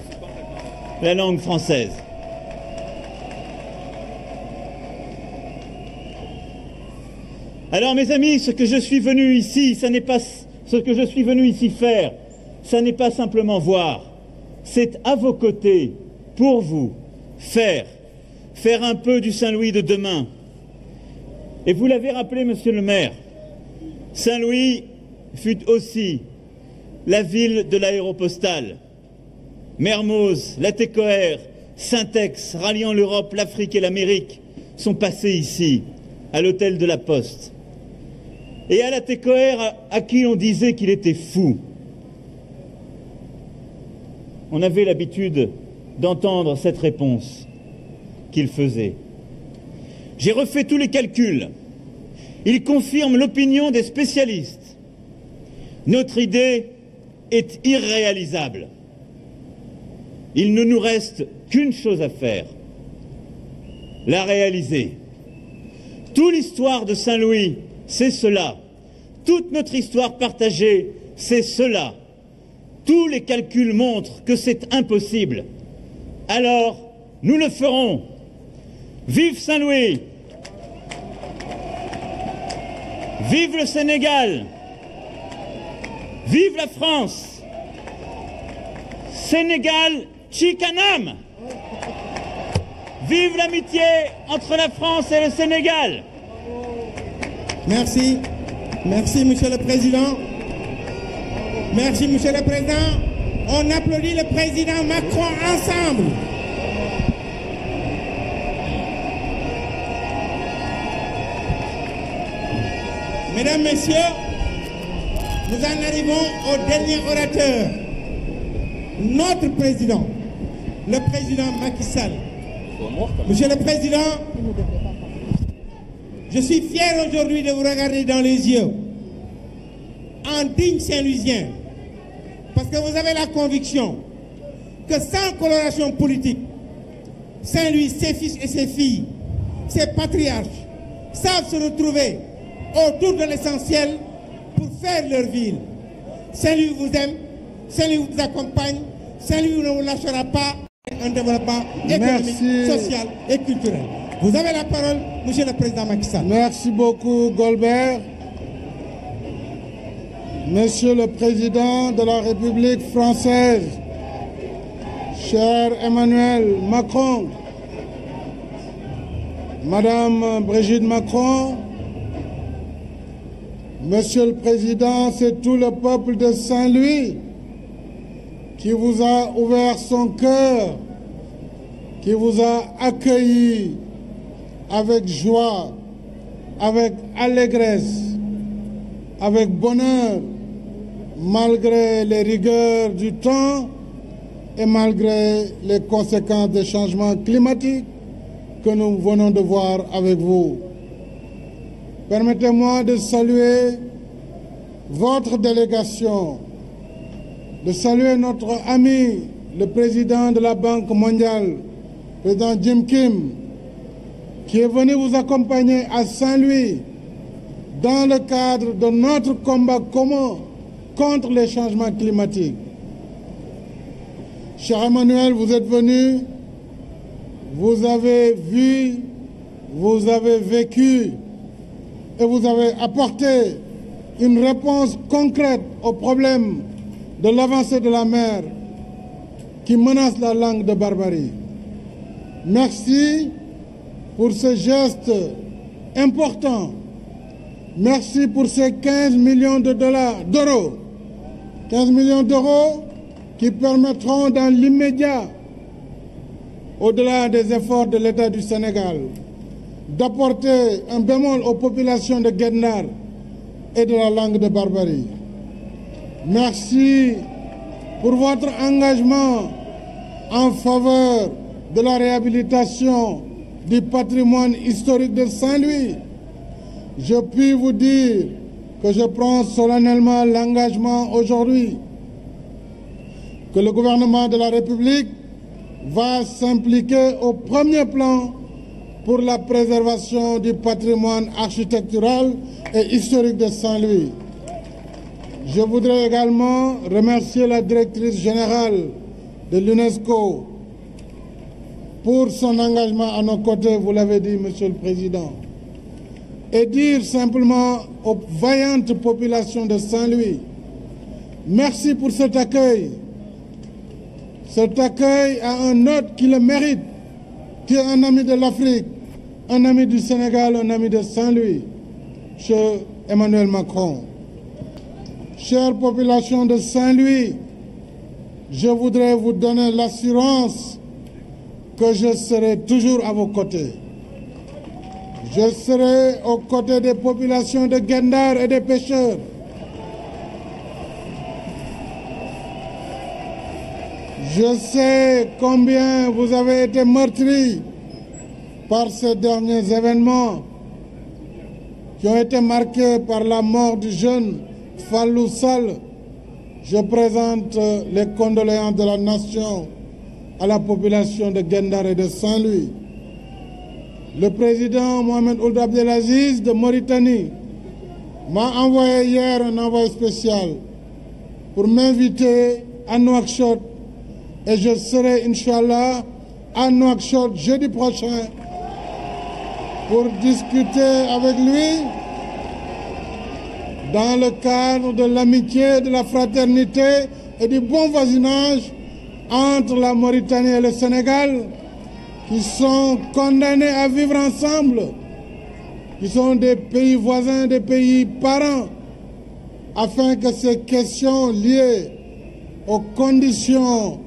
S3: la langue française. Alors mes amis, ce que je suis venu ici, ce n'est pas ce que je suis venu ici faire, ça n'est pas simplement voir, c'est à vos côtés, pour vous, faire un peu du Saint-Louis de demain. Et vous l'avez rappelé, monsieur le maire, Saint-Louis fut aussi la ville de l'aéropostale. Mermoz, Latécoère, Syntex, ralliant l'Europe, l'Afrique et l'Amérique, sont passés ici, à l'hôtel de la Poste. Et à Latécoère, à qui on disait qu'il était fou, on avait l'habitude d'entendre cette réponse qu'il faisait. J'ai refait tous les calculs. Il confirme l'opinion des spécialistes. Notre idée est irréalisable. Il ne nous reste qu'une chose à faire, la réaliser. Toute l'histoire de Saint-Louis, c'est cela. Toute notre histoire partagée, c'est cela. Tous les calculs montrent que c'est impossible. Alors, nous le ferons. Vive Saint-Louis! Vive le Sénégal! Vive la France! Sénégal, Chikanam! Vive l'amitié entre la France et le Sénégal!
S10: Merci. Merci, Monsieur le Président. Merci, Monsieur le Président. On applaudit le Président Macron ensemble. Mesdames, Messieurs, nous en arrivons au dernier orateur. Notre Président, le Président Macky Sall. Monsieur le Président, je suis fier aujourd'hui de vous regarder dans les yeux, en digne Saint-Louisien, parce que vous avez la conviction que sans coloration politique, Saint-Louis, ses fils et ses filles, ses patriarches, savent se retrouver autour de l'essentiel pour faire leur ville. Saint-Louis vous aime, Saint-Louis vous accompagne, Saint-Louis ne vous lâchera pas un développement économique, social et culturel. Vous avez la parole, Monsieur le Président Macky Sall.
S1: Merci beaucoup, Golbert. Monsieur le Président de la République française, cher Emmanuel Macron, Madame Brigitte Macron, Monsieur le Président, c'est tout le peuple de Saint-Louis qui vous a ouvert son cœur, qui vous a accueilli avec joie, avec allégresse, avec bonheur, malgré les rigueurs du temps et malgré les conséquences des changements climatiques que nous venons de voir avec vous. Permettez-moi de saluer votre délégation, de saluer notre ami, le président de la Banque mondiale, président Jim Kim, qui est venu vous accompagner à Saint-Louis dans le cadre de notre combat commun contre les changements climatiques. Cher Emmanuel, vous êtes venu, vous avez vu, vous avez vécu et vous avez apporté une réponse concrète aux problèmes de l'avancée de la mer qui menace la langue de Barbarie. Merci pour ce geste important. Merci pour ces 15 millions d'euros. 15 millions d'euros qui permettront dans l'immédiat, au-delà des efforts de l'État du Sénégal, d'apporter un bémol aux populations de Guet-Ndar et de la langue de Barbarie. Merci pour votre engagement en faveur de la réhabilitation du patrimoine historique de Saint-Louis. Je puis vous dire que je prends solennellement l'engagement aujourd'hui que le gouvernement de la République va s'impliquer au premier plan pour la préservation du patrimoine architectural et historique de Saint-Louis. Je voudrais également remercier la directrice générale de l'UNESCO pour son engagement à nos côtés, vous l'avez dit, Monsieur le Président, et dire simplement aux vaillantes populations de Saint-Louis, merci pour cet accueil. Cet accueil à un hôte qui le mérite, qui est un ami de l'Afrique, un ami du Sénégal, un ami de Saint-Louis, cher Emmanuel Macron. Chère population de Saint-Louis, je voudrais vous donner l'assurance que je serai toujours à vos côtés. Je serai aux côtés des populations de Guet-Ndar et des pêcheurs. Je sais combien vous avez été meurtris par ces derniers événements qui ont été marqués par la mort du jeune Fallou Sall. Je présente les condoléances de la nation à la population de Guet-Ndar et de Saint-Louis. Le président Mohamed Ould Abdelaziz de Mauritanie m'a envoyé hier un envoyé spécial pour m'inviter à Nouakchott et je serai, Inch'Allah, à Nouakchott jeudi prochain pour discuter avec lui dans le cadre de l'amitié, de la fraternité et du bon voisinage entre la Mauritanie et le Sénégal, qui sont condamnés à vivre ensemble, qui sont des pays voisins, des pays parents, afin que ces questions liées aux conditions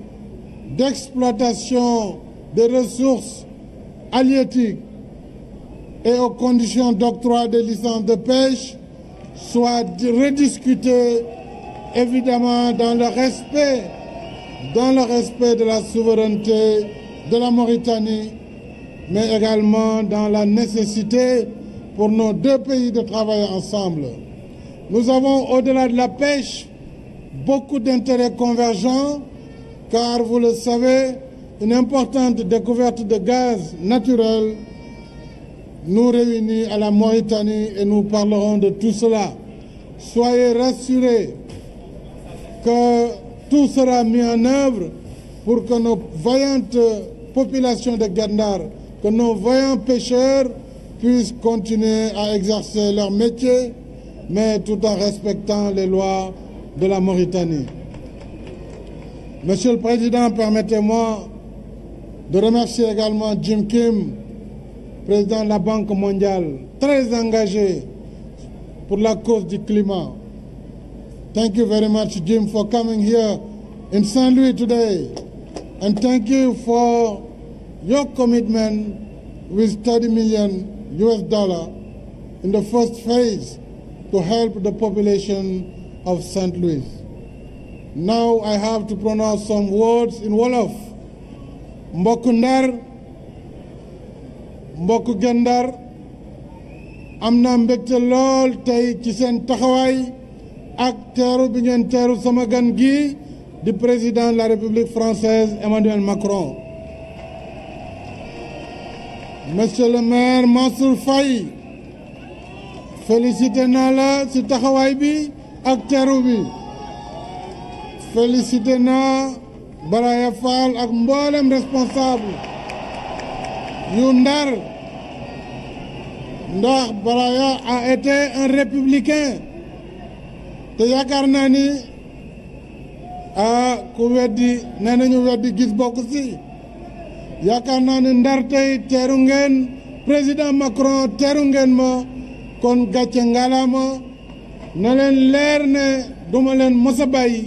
S1: d'exploitation des ressources halieutiques et aux conditions d'octroi des licences de pêche soient rediscutées, évidemment dans le respect de la souveraineté de la Mauritanie, mais également dans la nécessité pour nos deux pays de travailler ensemble. Nous avons, au-delà de la pêche, beaucoup d'intérêts convergents, car vous le savez, une importante découverte de gaz naturel nous réunit à la Mauritanie et nous parlerons de tout cela. Soyez rassurés que tout sera mis en œuvre pour que nos vaillantes populations de Guet-Ndar, que nos vaillants pêcheurs puissent continuer à exercer leur métier mais tout en respectant les lois de la Mauritanie. Monsieur le Président, permettez-moi de remercier également Jim Kim, président de la Banque mondiale, très engagé pour la cause du climat. Thank you very much, Jim, for coming here in St. Louis today. And thank you for your commitment with $30 million in the first phase to help the population of St. Louis. Now I have to pronounce some words in Wolof. Mbokku Ndar, mbokku Gendar, am naa mbégte lool tey ci seen taxawaay ak teeru bi ngeen teeru sama gan gi di président de la République française Emmanuel Macron. Monsieur le maire Mansour Faye, félicité naa la ci taxawaay bi ak teeru bi. Félicité naa Baraya Fall ak mboolem responsable yu Ndar ndax Baraya a été un républicain te yaakaar naa ni ku weddi nee nañu weddi gis bokk ci yaakaar naa ni Ndar tey teeru ngeen président Macron teeru ngeen ma kon gàcce ngalaama na leen leer ne duma leen mos a bàyyi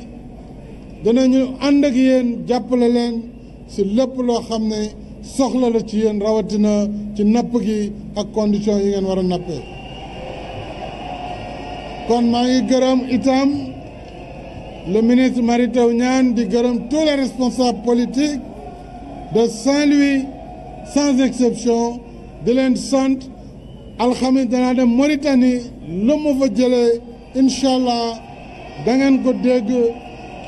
S1: danañu ànd ak yéen jàppale leen ci lépp loo xam ne soxla la ci yéen rawatina ci napp gi ak condition yi ngeen war a nappee kon maa ngi gërëm itam le ministre Mary Teuw Niane di gërëm tous les responsables politiques de Saint-Louis sans exception di leen sant alxamis danaa dem Mauritanie lu mu fa jëlee incha allah da ngeen ko dégg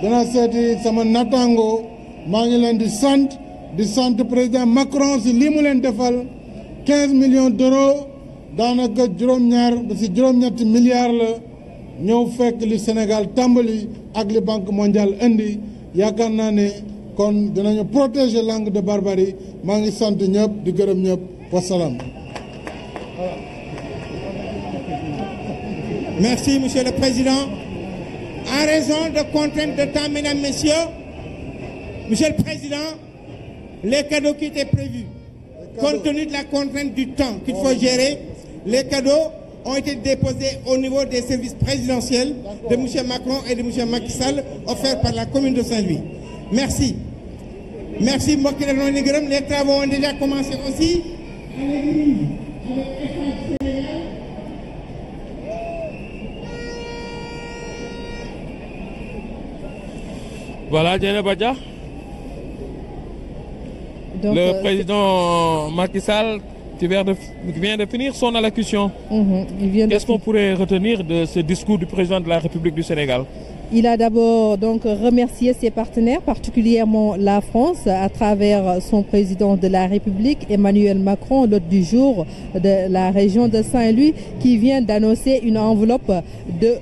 S1: dana seeti sama natango maa ngi leen di sant président Macron si lii mu leen defal 15 millions d'euros daanaka juróom-ñaar ba si juróom-ñetti milliards la ñëw fekk li Sénégal tàmbali ak li Banque mondiale indi yaakaar naa ne kon dinañu protéger langue de barbarie maa ngi sant ñëpp di gërëm ñëpp wasalaam.
S10: Merci, Monsieur le Président. En raison de contraintes de temps, mesdames, messieurs, Monsieur le Président, les cadeaux qui étaient prévus, compte tenu de la contrainte du temps qu'il faut gérer, les cadeaux ont été déposés au niveau des services présidentiels de M. Macron et de M. Macky Sall, offerts par la commune de Saint-Louis. Merci. Merci, les travaux ont déjà commencé aussi.
S8: Voilà, Dieynaba Dia. Le président Macky Sall qui vient de finir son allocution. Qu'est-ce qu'on pourrait retenir de ce discours du président de la République du Sénégal?
S7: Il a d'abord donc remercié ses partenaires, particulièrement la France, à travers son président de la République, Emmanuel Macron, l'hôte du jour de la région de Saint-Louis, qui vient d'annoncer une enveloppe de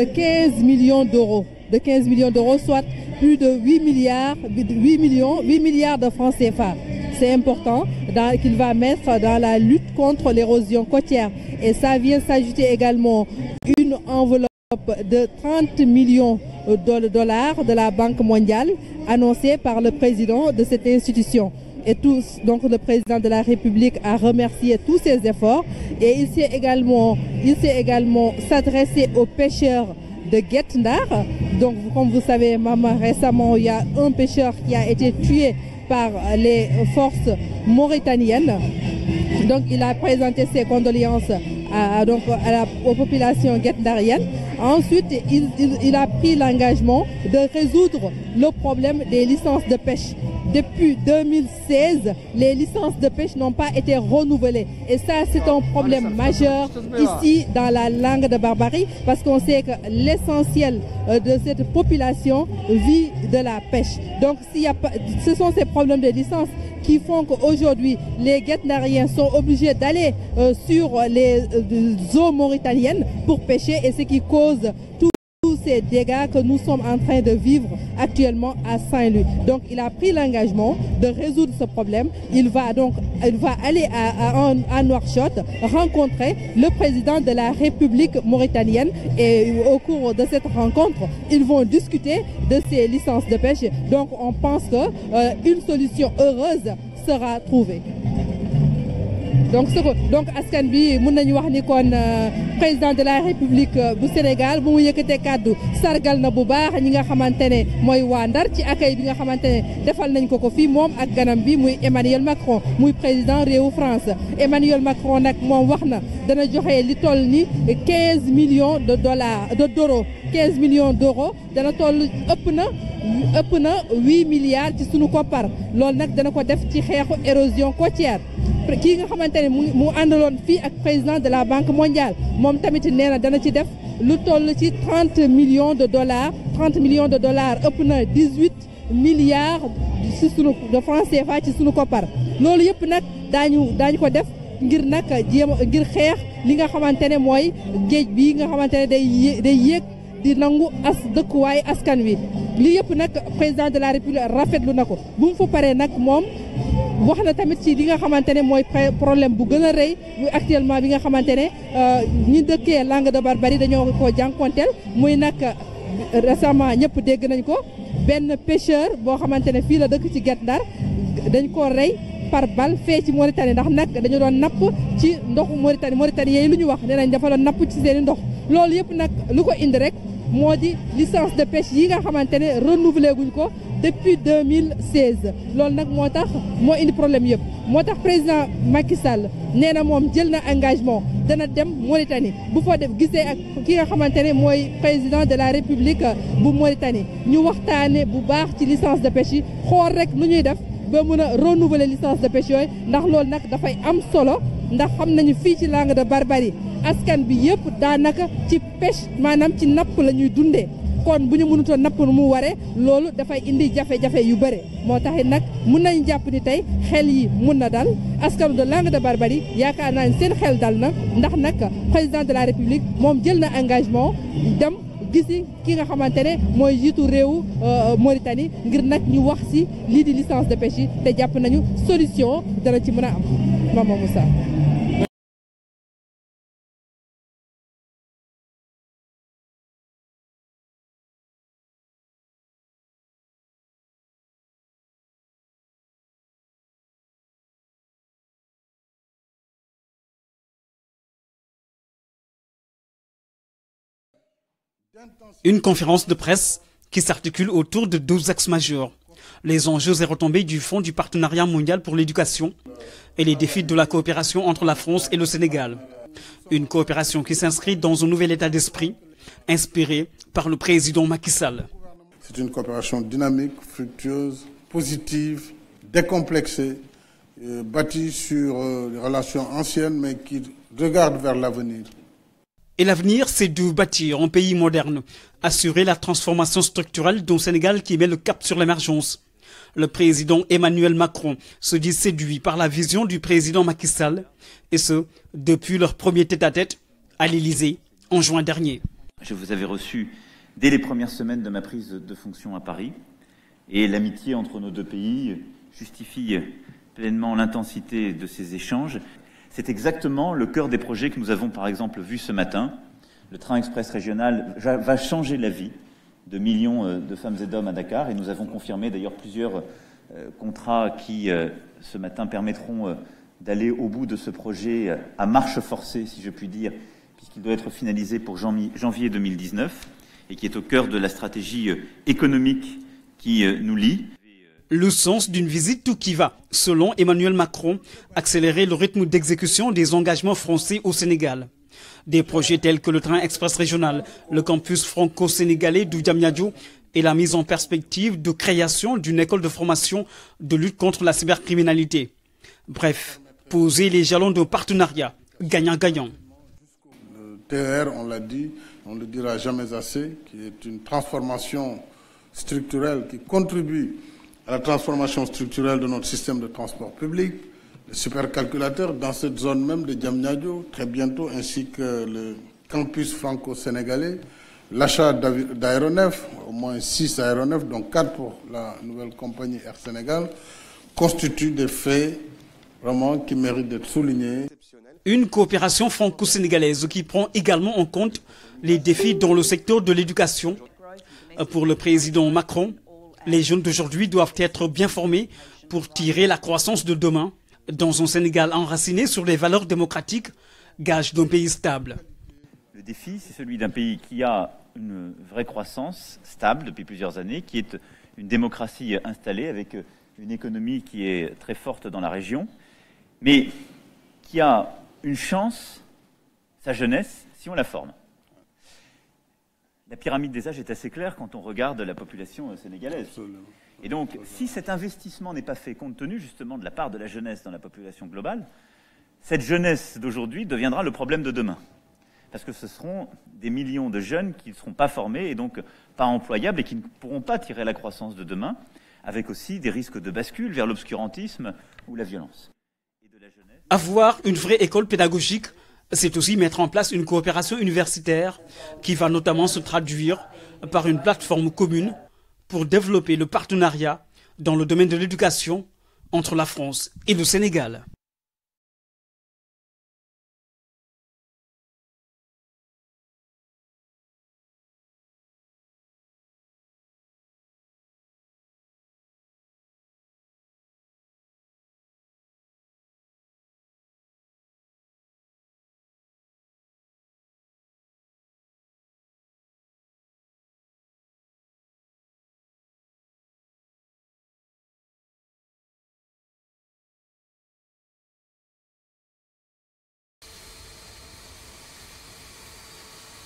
S7: 15 millions d'euros. De 15 millions d'euros, soit plus de 8 milliards de francs CFA. C'est important qu'il va mettre dans la lutte contre l'érosion côtière. Et ça vient s'ajouter également une enveloppe de 30 millions de dollars de la Banque mondiale annoncée par le président de cette institution. Et donc le président de la République a remercié tous ses efforts et il s'est également s'adresser aux pêcheurs de Guet Ndar. Donc, comme vous savez, récemment, il y a un pêcheur qui a été tué par les forces mauritaniennes. Donc, il a présenté ses condoléances aux populations guet-ndariennes. Ensuite, il a pris l'engagement de résoudre le problème des licences de pêche. Depuis 2016, les licences de pêche n'ont pas été renouvelées. Et ça, c'est un problème majeur ici dans la langue de Barbarie, parce qu'on sait que l'essentiel de cette population vit de la pêche. Donc, ce sont ces problèmes de licence qui font qu'aujourd'hui, les guet-ndariens sont obligés d'aller sur les eaux mauritaniennes pour pêcher, et ce qui cause tous ces dégâts que nous sommes en train de vivre actuellement à Saint-Louis. Donc il a pris l'engagement de résoudre ce problème. Il va aller à Nouakchott rencontrer le président de la République mauritanienne et au cours de cette rencontre, ils vont discuter de ces licences de pêche. Donc on pense qu'une solution heureuse sera trouvée. Donc askan bi mën nañu wax ni kon président de la République du Sénégal bu mu yëkkatee kàddu sargal na bu baax ñi nga xamantene moy wa Ndar ci accueil bi nga xamantene defal nañ ko fi mom ak ganam bi muy Emmanuel Macron muy président réewu France. Emmanuel Macron nak mom wax na dana joxe li toll ni 15 millions d'euros 15 millions d'euros dana toll ëpp na 8 milliards ci sunu koppar lool nak dana ko def ci xeexu érosion côtière. Ki nga xamantene mu àndaloon fii ak président de la Banque mondiale moom tamit nee na dana ci def lu toll ci 30 millions de dollars ëpp na 18 milliards de francs CFA ci sunu koppar loolu yëpp nag daañu ko def ngir nag ngir xeex li nga xamantene mooy géej bi nga xamantene day yéeg di nangu dëkkuwaay askan wi li yëpp nag président de la République rafetlu na ko bu mu fa paree nag moom wax na tamit ci li nga xamantene mooy problème bu gën a rëy muy actuellement bi nga xamantene ñi dëkkee Langue de Barbarie dañoo ko jànkonteel muy nag récemment ñëpp dégg nañ ko benn pêcheur boo xamantene fii la dëkk ci Guet Ndar dañ ko rey par balle fee ci Mauritanie ndax nag dañu doon napp ci ndoxu Mauritanie yooyu lu ñu wax nee nañ dafa doon napp ci seen i ndox loolu yëpp nag lu ko indi rek moo di licence de pêche yi nga xamantene renouvelé guñ ko depuis 2016 loolu nag moo tax moo indi problème yëpp moo tax président Macky Sall nee na moom jël na engagement dana dem Mauritanie bu fa def gisee ak ki nga xamantene mooy président de la République bu Mauritanie ñu waxtaane bu baax ci licence de pêche yi xool rek lu ñuy def ba mën a renouveler licence de pêche yooyu ndax loolu nag dafay am solo ndax xam nañu fii ci Langue de Barbarie askan bi yëpp daanaka ci pêche maanaam ci napp la ñuy dundee kon bu ñu mënutoon napp nu mu waree loolu dafay indi jafe-jafe yu bëre moo taxit nag mun nañu jàpp ni tey xel yi mun na dal askanu de Langue de Barbarie yaakaar naa ne seen xel dal na ndax nag président de la République moom jël na engagement dem gisi ki nga xamantene mooy jiitu réewu Mauritanie ngir nag ñu wax ci lii di licence de pêche yi te jàpp nañu solution dana ci mën a am Mama Moussa.
S11: Une conférence de presse qui s'articule autour de 12 axes majeurs. Les enjeux et retombées du Fonds du partenariat mondial pour l'éducation et les défis de la coopération entre la France et le Sénégal. Une coopération qui s'inscrit dans un nouvel état d'esprit, inspiré par le président Macky Sall.
S1: C'est une coopération dynamique, fructueuse, positive, décomplexée, bâtie sur des relations anciennes mais qui regarde vers l'avenir.
S11: Et l'avenir, c'est de bâtir un pays moderne, assurer la transformation structurelle d'un Sénégal qui met le cap sur l'émergence. Le président Emmanuel Macron se dit séduit par la vision du président Macky Sall, et ce, depuis leur premier tête-à-tête à l'Élysée en juin dernier.
S12: Je vous avais reçu dès les premières semaines de ma prise de fonction à Paris, et l'amitié entre nos deux pays justifie pleinement l'intensité de ces échanges. C'est exactement le cœur des projets que nous avons par exemple vu ce matin. Le train express régional va changer la vie de millions de femmes et d'hommes à Dakar et nous avons confirmé d'ailleurs plusieurs contrats qui ce matin permettront d'aller au bout de ce projet à marche forcée, si je puis dire, puisqu'il doit être finalisé pour janvier 2019 et qui est au cœur de la stratégie économique qui nous lie.
S11: Le sens d'une visite tout qui va, selon Emmanuel Macron, accélérer le rythme d'exécution des engagements français au Sénégal. Des projets tels que le train express régional, le campus franco-sénégalais du Diamniadio et la mise en perspective de création d'une école de formation de lutte contre la cybercriminalité. Bref, poser les jalons d'un partenariat gagnant-gagnant.
S1: Le TER, on l'a dit, on ne le dira jamais assez, qui est une transformation structurelle qui contribue à la transformation structurelle de notre système de transport public, le supercalculateur dans cette zone même de Diamniadio, très bientôt, ainsi que le campus franco-sénégalais, l'achat d'aéronefs, au moins 6 aéronefs, dont 4 pour la nouvelle compagnie Air Sénégal, constituent des faits vraiment qui méritent d'être soulignés.
S11: Une coopération franco-sénégalaise qui prend également en compte les défis dans le secteur de l'éducation. Pour le président Macron, les jeunes d'aujourd'hui doivent être bien formés pour tirer la croissance de demain dans un Sénégal enraciné sur les valeurs démocratiques, gage d'un pays stable.
S12: Le défi, c'est celui d'un pays qui a une vraie croissance stable depuis plusieurs années, qui est une démocratie installée avec une économie qui est très forte dans la région, mais qui a une chance, sa jeunesse, si on la forme. La pyramide des âges est assez claire quand on regarde la population sénégalaise. Et donc, si cet investissement n'est pas fait compte tenu justement de la part de la jeunesse dans la population globale, cette jeunesse d'aujourd'hui deviendra le problème de demain. Parce que ce seront des millions de jeunes qui ne seront pas formés et donc pas employables et qui ne pourront pas tirer la croissance de demain, avec aussi des risques de bascule vers l'obscurantisme ou la violence.
S11: Avoir une vraie école pédagogique, c'est aussi mettre en place une coopération universitaire qui va notamment se traduire par une plateforme commune pour développer le partenariat dans le domaine de l'éducation entre la France et le Sénégal.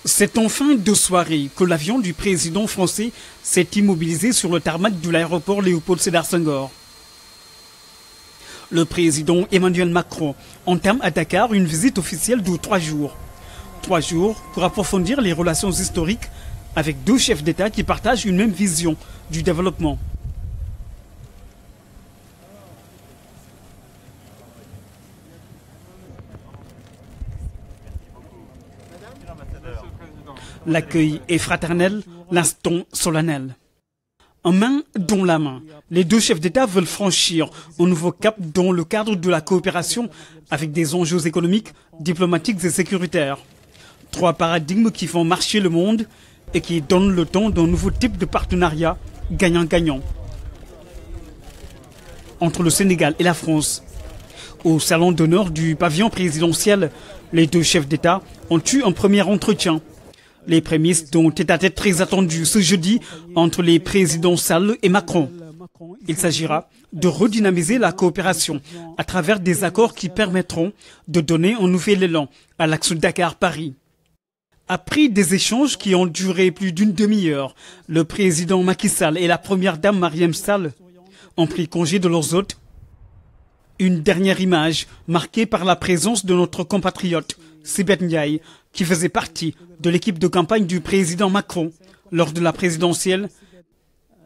S11: C'est en fin de soirée que l'avion du président français s'est immobilisé sur le tarmac de l'aéroport Léopold Sédar Senghor. Le président Emmanuel Macron entame à Dakar une visite officielle de 3 jours. 3 jours pour approfondir les relations historiques avec 2 chefs d'État qui partagent une même vision du développement. L'accueil est fraternel, l'instant solennel. En main dans la main, les 2 chefs d'État veulent franchir un nouveau cap dans le cadre de la coopération avec des enjeux économiques, diplomatiques et sécuritaires. 3 paradigmes qui font marcher le monde et qui donnent le ton d'un nouveau type de partenariat gagnant-gagnant entre le Sénégal et la France. Au salon d'honneur du pavillon présidentiel, les 2 chefs d'État ont eu un premier entretien. Les prémices d'un tête-à-tête très attendu ce jeudi entre les présidents Sall et Macron. Il s'agira de redynamiser la coopération à travers des accords qui permettront de donner un nouvel élan à l'axe Dakar-Paris. Après des échanges qui ont duré plus d'une demi-heure, le président Macky Sall et la première dame Marième Sall ont pris congé de leurs hôtes. Une dernière image marquée par la présence de notre compatriote Sibeth Ndiaye, qui faisait partie de l'équipe de campagne du président Macron lors de la présidentielle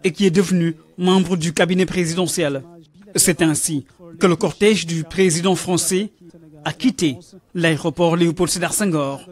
S11: et qui est devenu membre du cabinet présidentiel. C'est ainsi que le cortège du président français a quitté l'aéroport Léopold Sédar Senghor.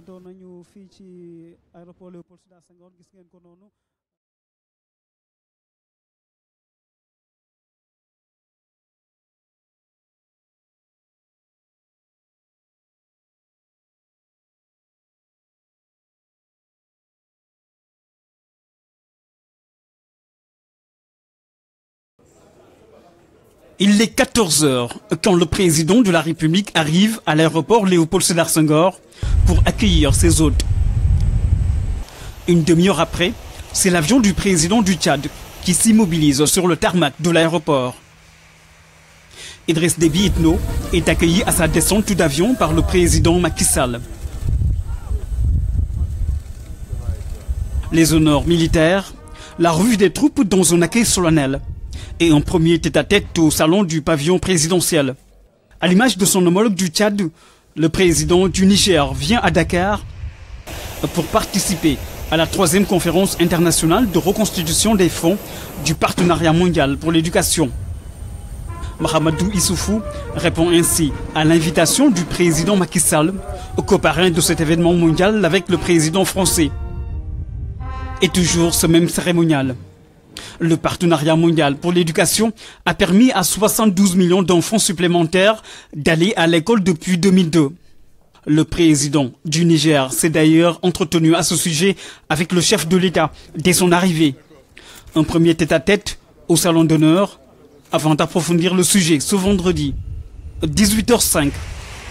S11: Il est 14 h quand le président de la République arrive à l'aéroport Léopold Sédar Senghor pour accueillir ses hôtes. Une demi-heure après, c'est l'avion du président du Tchad qui s'immobilise sur le tarmac de l'aéroport. Idriss Déby Itno est accueilli à sa descente d'avion par le président Macky Sall. Les honneurs militaires, la revue des troupes dans un accueil solennel et un premier tête-à-tête au salon du pavillon présidentiel. À l'image de son homologue du Tchad, le président du Niger vient à Dakar pour participer à la 3e conférence internationale de reconstitution des fonds du partenariat mondial pour l'éducation. Mahamadou Issoufou répond ainsi à l'invitation du président Macky Sall, coparrain de cet événement mondial avec le président français. Et toujours ce même cérémonial. Le partenariat mondial pour l'éducation a permis à 72 millions d'enfants supplémentaires d'aller à l'école depuis 2002. Le président du Niger s'est d'ailleurs entretenu à ce sujet avec le chef de l'État dès son arrivée. Un premier tête-à-tête au salon d'honneur avant d'approfondir le sujet ce vendredi. 18h05,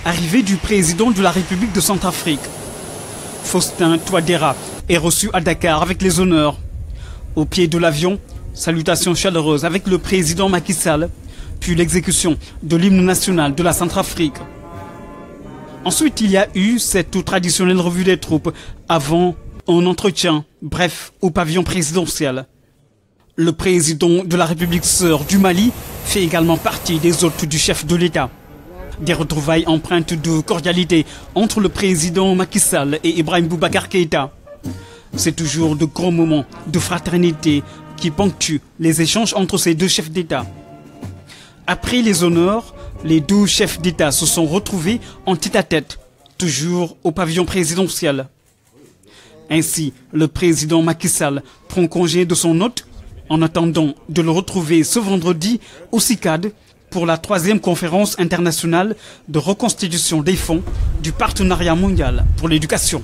S11: arrivée du président de la République de Centrafrique. Faustin Touadéra est reçu à Dakar avec les honneurs. Au pied de l'avion, salutations chaleureuses avec le président Macky Sall, puis l'exécution de l'hymne national de la Centrafrique. Ensuite, il y a eu cette traditionnelle revue des troupes avant un entretien, bref, au pavillon présidentiel. Le président de la République sœur du Mali fait également partie des hôtes du chef de l'État. Des retrouvailles empreintes de cordialité entre le président Macky Sall et Ibrahim Boubacar Keïta. C'est toujours de grands moments de fraternité qui ponctuent les échanges entre ces deux chefs d'État. Après les honneurs, les deux chefs d'État se sont retrouvés en tête-à-tête, toujours au pavillon présidentiel. Ainsi, le président Macky Sall prend congé de son hôte en attendant de le retrouver ce vendredi au CICAD pour la 3e conférence internationale de reconstitution des fonds du partenariat mondial pour l'éducation.